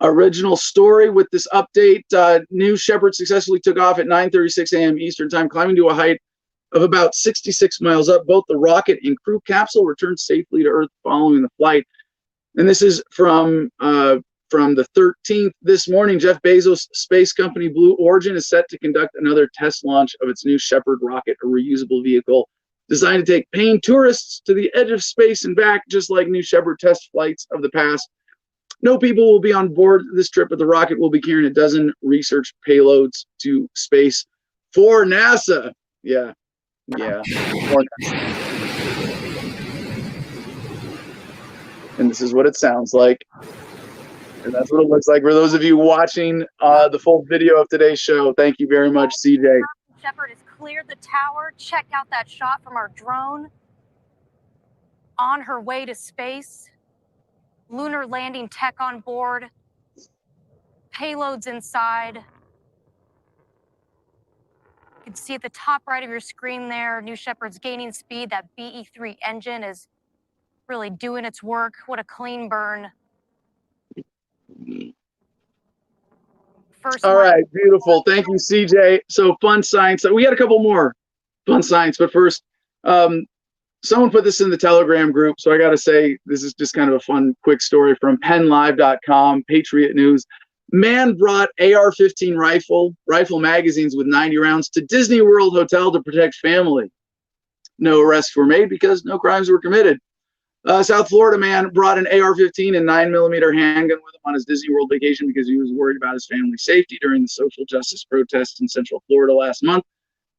Original story with this update. New Shepard successfully took off at 9:36 a.m. Eastern time, climbing to a height of about 66 miles up. Both the rocket and crew capsule returned safely to Earth following the flight. And this is from the 13th. This morning, Jeff Bezos' space company Blue Origin is set to conduct another test launch of its new Shepard rocket, a reusable vehicle designed to take paying tourists to the edge of space and back, just like new Shepard test flights of the past. No people will be on board this trip, but the rocket will be carrying a dozen research payloads to space for NASA. Yeah. For NASA. And this is what it sounds like. And that's what it looks like. For those of you watching the full video of today's show, thank you very much, CJ. Shepard has cleared the tower. Check out that shot from our drone. On her way to space. Lunar landing tech on board. Payloads inside. You can see at the top right of your screen there, New Shepard's gaining speed. That BE-3 engine is really doing its work. What a clean burn. All right, beautiful. Thank you, CJ. So fun science. We got a couple more fun science, but first, someone put this in the Telegram group, so I got to say this is just kind of a fun, quick story from PennLive.com, Patriot News. Man brought AR-15 rifle magazines with 90 rounds to Disney World Hotel to protect family. No arrests were made because no crimes were committed. South Florida man brought an AR-15 and 9mm handgun with him on his Disney World vacation because he was worried about his family's safety during the social justice protests in Central Florida last month.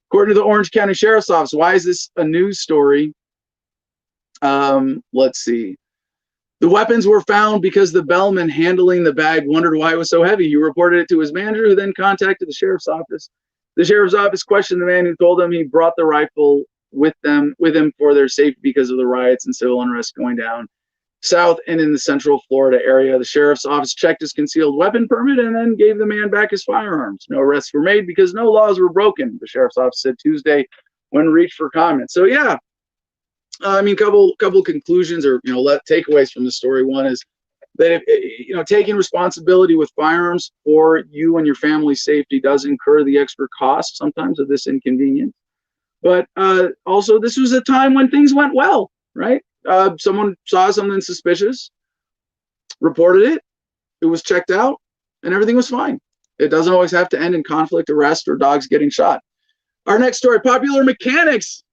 According to the Orange County Sheriff's Office, why is this a news story? Let's see. The weapons were found because the bellman handling the bag wondered why it was so heavy. He reported it to his manager, who then contacted the sheriff's office. The sheriff's office questioned the man who told him he brought the rifle with him for their safety because of the riots and civil unrest going down south and in the Central Florida area. The sheriff's office checked his concealed weapon permit and then gave the man back his firearms. No arrests were made because no laws were broken, the sheriff's office said Tuesday when reached for comment. So yeah, I mean, couple conclusions or takeaways from the story. One is that if, taking responsibility with firearms for you and your family's safety does incur the extra cost sometimes of this inconvenience. But also, this was a time when things went well, right? Someone saw something suspicious, reported it, it was checked out, and everything was fine. It doesn't always have to end in conflict, arrest, or dogs getting shot. Our next story, Popular Mechanics,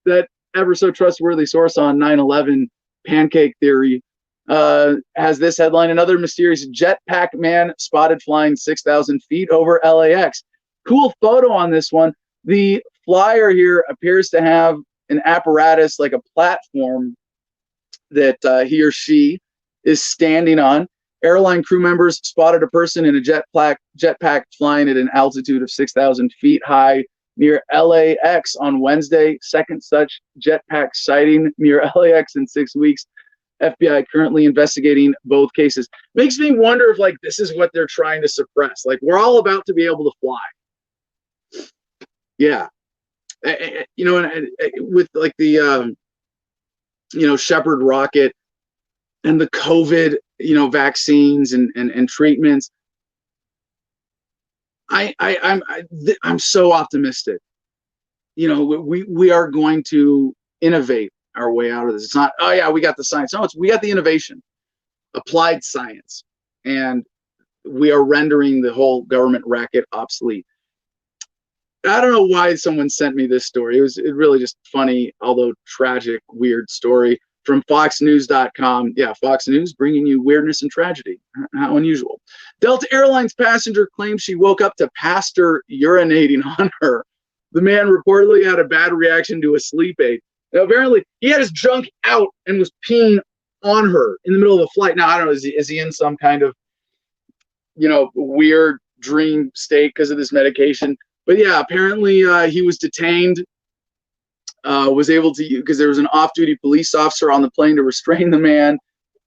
that ever so trustworthy source on 9/11 pancake theory, has this headline: another mysterious jetpack man spotted flying 6,000 feet over LAX. Cool photo on this one. The flyer here appears to have an apparatus like a platform that he or she is standing on. Airline crew members spotted a person in a jetpack flying at an altitude of 6,000 feet high near LAX on Wednesday. Second such jetpack sighting near LAX in 6 weeks. FBI currently investigating both cases. Makes me wonder if this is what they're trying to suppress. We're all about to be able to fly. Yeah. And with the Shepard rocket and the COVID vaccines and treatments, I'm so optimistic. We are going to innovate our way out of this. It's not, oh yeah, we got the science. No, we got the innovation, applied science, and we are rendering the whole government racket obsolete. I don't know why someone sent me this story. It really just funny, although tragic, weird story from FoxNews.com. Yeah, Fox News bringing you weirdness and tragedy. How unusual. Delta Airlines passenger claims she woke up to pastor urinating on her. The man reportedly had a bad reaction to a sleep aid. Now, apparently, he had his junk out and was peeing on her in the middle of a flight. Now, I don't know, is he in some kind of, weird dream state because of this medication? But yeah, apparently he was detained, was able to, because there was an off-duty police officer on the plane to restrain the man.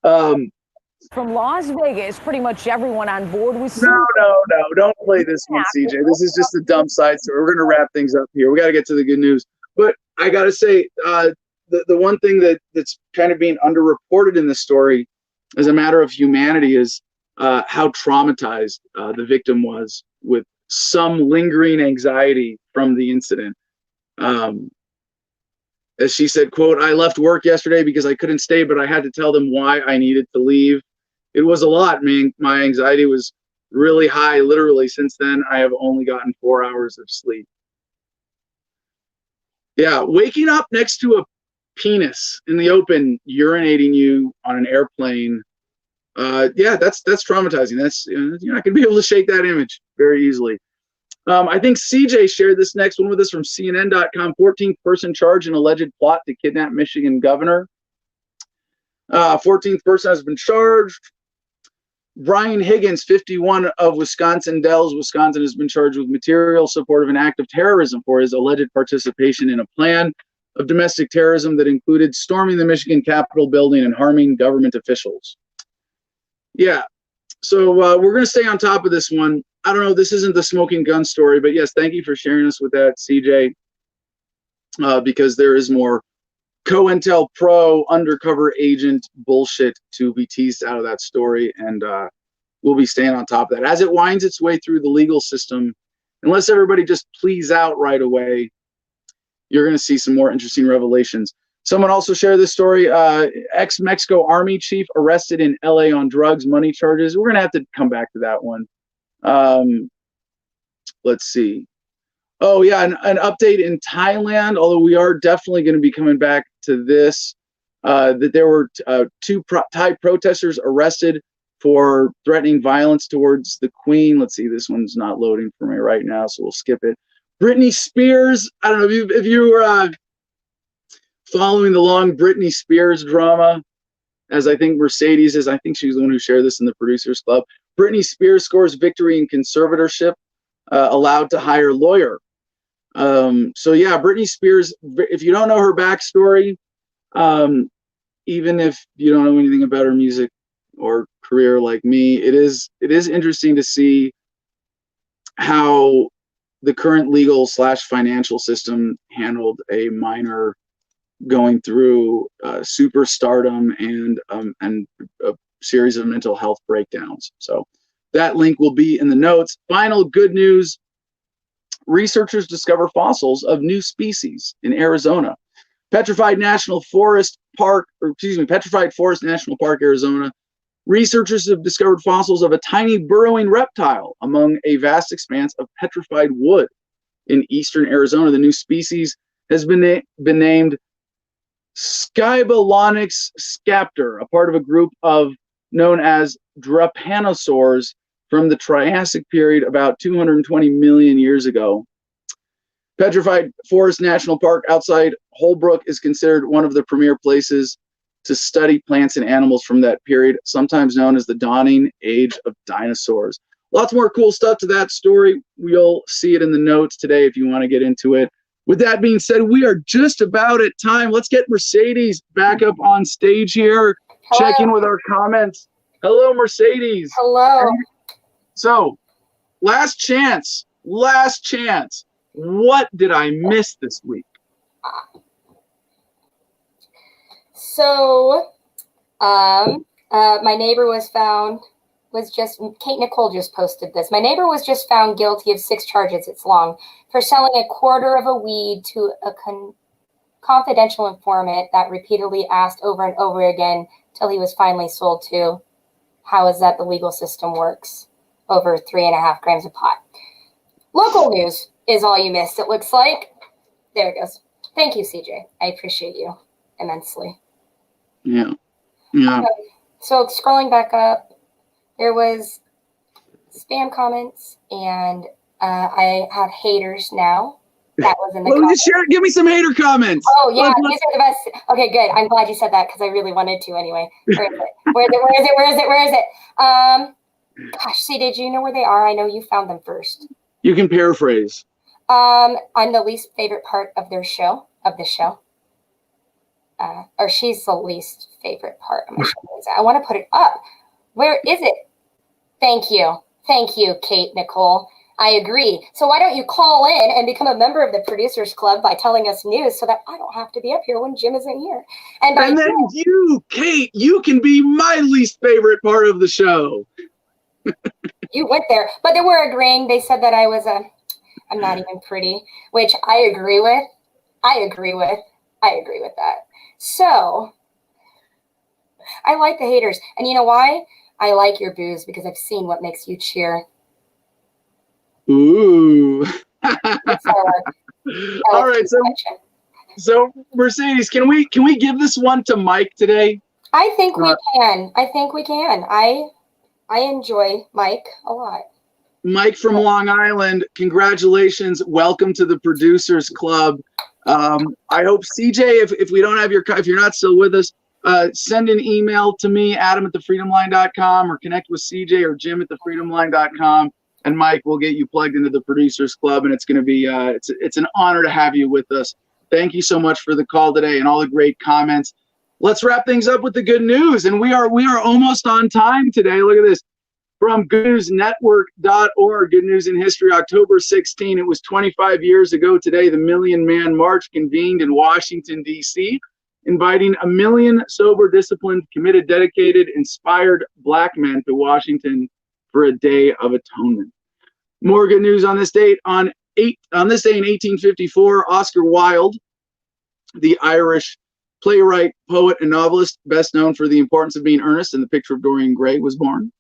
From Las Vegas, pretty much everyone on board was... No, don't play this one, CJ. This is just a dumb side story. We're going to wrap things up here. We got to get to the good news. But I got to say, the one thing that's kind of being underreported in this story as a matter of humanity is how traumatized the victim was with some lingering anxiety from the incident. As she said, quote, "I left work yesterday because I couldn't stay, but I had to tell them why I needed to leave. It was a lot, man. My anxiety was really high. Literally, since then, I have only gotten 4 hours of sleep." Yeah, waking up next to a penis in the open, urinating you on an airplane. Yeah, that's traumatizing. That's you're not gonna be able to shake that image very easily. I think CJ shared this next one with us from CNN.com. 14th person charged in alleged plot to kidnap Michigan governor. 14th person has been charged. Brian Higgins, 51, of Wisconsin Dells, Wisconsin, has been charged with material support of an act of terrorism for his alleged participation in a plan of domestic terrorism that included storming the Michigan Capitol building and harming government officials. Yeah, so we're going to stay on top of this one. I don't know, this isn't the smoking gun story, but yes, thank you for sharing us with that, CJ, because there is more COINTELPRO undercover agent bullshit to be teased out of that story, and we'll be staying on top of that. As it winds its way through the legal system, unless everybody just pleads out right away, you're going to see some more interesting revelations. Someone also shared this story. Ex-Mexico Army chief arrested in LA on drugs, money charges. We're going to have to come back to that one. Let's see. Oh, yeah, an update in Thailand, although we are definitely going to be coming back to this, that there were two Thai protesters arrested for threatening violence towards the Queen. Let's see, this one's not loading for me right now, so we'll skip it. Britney Spears, I don't know if you were following the long Britney Spears drama, as I think Mercedes is. I think she was the one who shared this in the Producers Club. Britney Spears scores victory in conservatorship, allowed to hire lawyer. So yeah, Britney Spears, if you don't know her backstory, even if you don't know anything about her music or career like me, it is interesting to see how the current legal / financial system handled a minor going through superstardom and a series of mental health breakdowns. So that link will be in the notes. Final good news. Researchers discover fossils of new species in Arizona. Petrified Forest National Park, Arizona. Researchers have discovered fossils of a tiny burrowing reptile among a vast expanse of petrified wood in eastern Arizona. The new species has been named Scybalonyx scapter, a part of a group known as drepanosaurs from the Triassic period about 220 million years ago. Petrified Forest National Park outside Holbrook is considered one of the premier places to study plants and animals from that period, sometimes known as the dawning age of dinosaurs. Lots more cool stuff to that story. We'll see it in the notes today if you want to get into it. With that being said, we are just about at time. Let's get Mercedes back up on stage here. Hello. Check in with our comments. Hello, Mercedes. Hello. So, last chance. What did I miss this week? So, my neighbor Kate Nicole just posted this. My neighbor was just found guilty of 6 charges, it's long, for selling a quarter of a weed to a confidential informant that repeatedly asked over and over again till he was finally sold to. How is that the legal system works? Over 3.5 grams of pot. Local news is all you missed, it looks like. There it goes. Thank you, CJ. I appreciate you immensely. Yeah. Yeah. So scrolling back up, there was spam comments, and I have haters now. That was in the comments. Give me some hater comments. Oh yeah, these are the best. Okay, good. I'm glad you said that because I really wanted to anyway. Where is it? Gosh, see, did you know where they are? I know you found them first. You can paraphrase. I'm the least favorite part of their show, or she's the least favorite part of my show. I want to put it up. Where is it? Thank you, Kate Nicole. I agree. So why don't you call in and become a member of the Producers Club by telling us news so that I don't have to be up here when Jim isn't here? And then you, Kate, you can be my least favorite part of the show. You went there, but they were agreeing. They said that I'm not even pretty, which I agree with. I agree with that. So I like the haters. And you know why? I like your booze because I've seen what makes you cheer. Ooh. All right. So Mercedes, can we give this one to Mike today? I think we can. I enjoy Mike a lot. Mike from Long Island, congratulations. Welcome to the Producers Club. I hope CJ, if we don't have if you're not still with us, send an email to me, adam@thefreedomline.com, or connect with CJ or jim@thefreedomline.com. And Mike will get you plugged into the Producers Club, and it's going to be it's an honor to have you with us. Thank you so much for the call today and all the great comments. Let's wrap things up with the good news, and we are almost on time today. Look at this. From goodnewsnetwork.org, Good News in History, October 16. It was 25 years ago today. The Million Man March convened in Washington, D.C., inviting 1 million sober, disciplined, committed, dedicated, inspired Black men to Washington for a day of atonement. More good news on this date. On this day in 1854, Oscar Wilde, the Irish playwright, poet, and novelist, best known for The Importance of Being Earnest and The Picture of Dorian Gray, was born.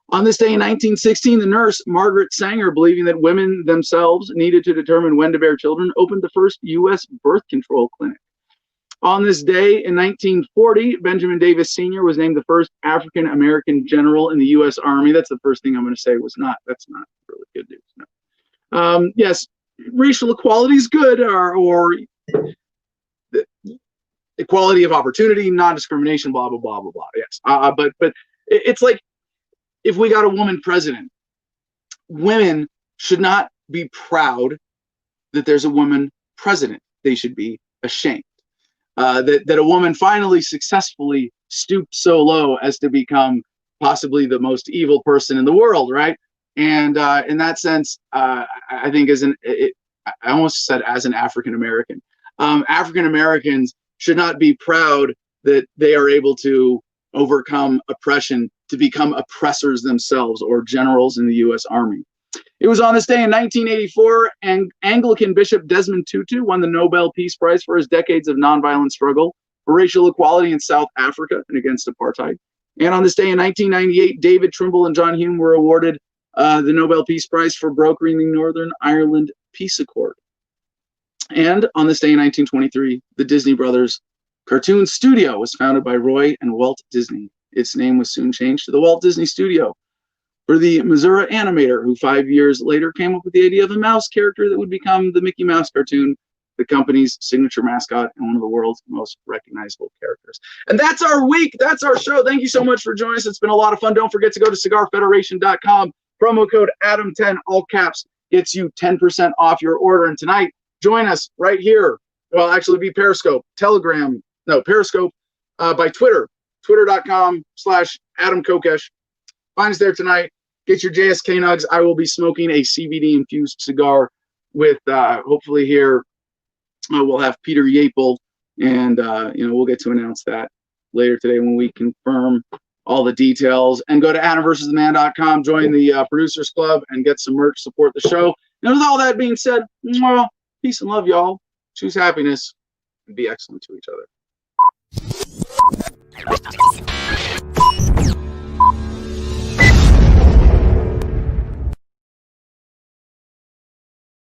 On this day in 1916, the nurse Margaret Sanger, believing that women themselves needed to determine when to bear children, opened the first U.S. birth control clinic. On this day in 1940, Benjamin Davis Sr. was named the first African-American general in the U.S. Army. That's the first thing I'm going to say that's not really good news. No. Yes, racial equality is good, or the equality of opportunity, non-discrimination, blah, blah, blah, blah, blah. Yes. But it's like, if we got a woman president, women should not be proud that there's a woman president. They should be ashamed. That a woman finally successfully stooped so low as to become possibly the most evil person in the world, right? And in that sense, I think I almost said as an African American, African Americans should not be proud that they are able to overcome oppression to become oppressors themselves or generals in the U.S. Army. It was on this day in 1984, Anglican Bishop Desmond Tutu won the Nobel Peace Prize for his decades of nonviolent struggle for racial equality in South Africa and against apartheid. And on this day in 1998, David Trimble and John Hume were awarded the Nobel Peace Prize for brokering the Northern Ireland Peace Accord. And on this day in 1923, the Disney Brothers Cartoon Studio was founded by Roy and Walt Disney. Its name was soon changed to the Walt Disney Studio for the Missouri animator, who 5 years later came up with the idea of a mouse character that would become the Mickey Mouse cartoon, the company's signature mascot and one of the world's most recognizable characters. And that's our week. That's our show. Thank you so much for joining us. It's been a lot of fun. Don't forget to go to cigarfederation.com. Promo code Adam10, all caps, gets you 10% off your order. And tonight, join us right here. Well, actually, be Periscope, Periscope by Twitter, twitter.com/Adam Kokesh. Find us there tonight. Get your JSK nugs. I will be smoking a CBD infused cigar with hopefully here we'll have Peter Yapel, and we'll get to announce that later today when we confirm all the details. And go to AdamVersusTheMan.com, join the Producers Club, and get some merch. Support the show. And with all that being said, peace and love, y'all. Choose happiness and be excellent to each other.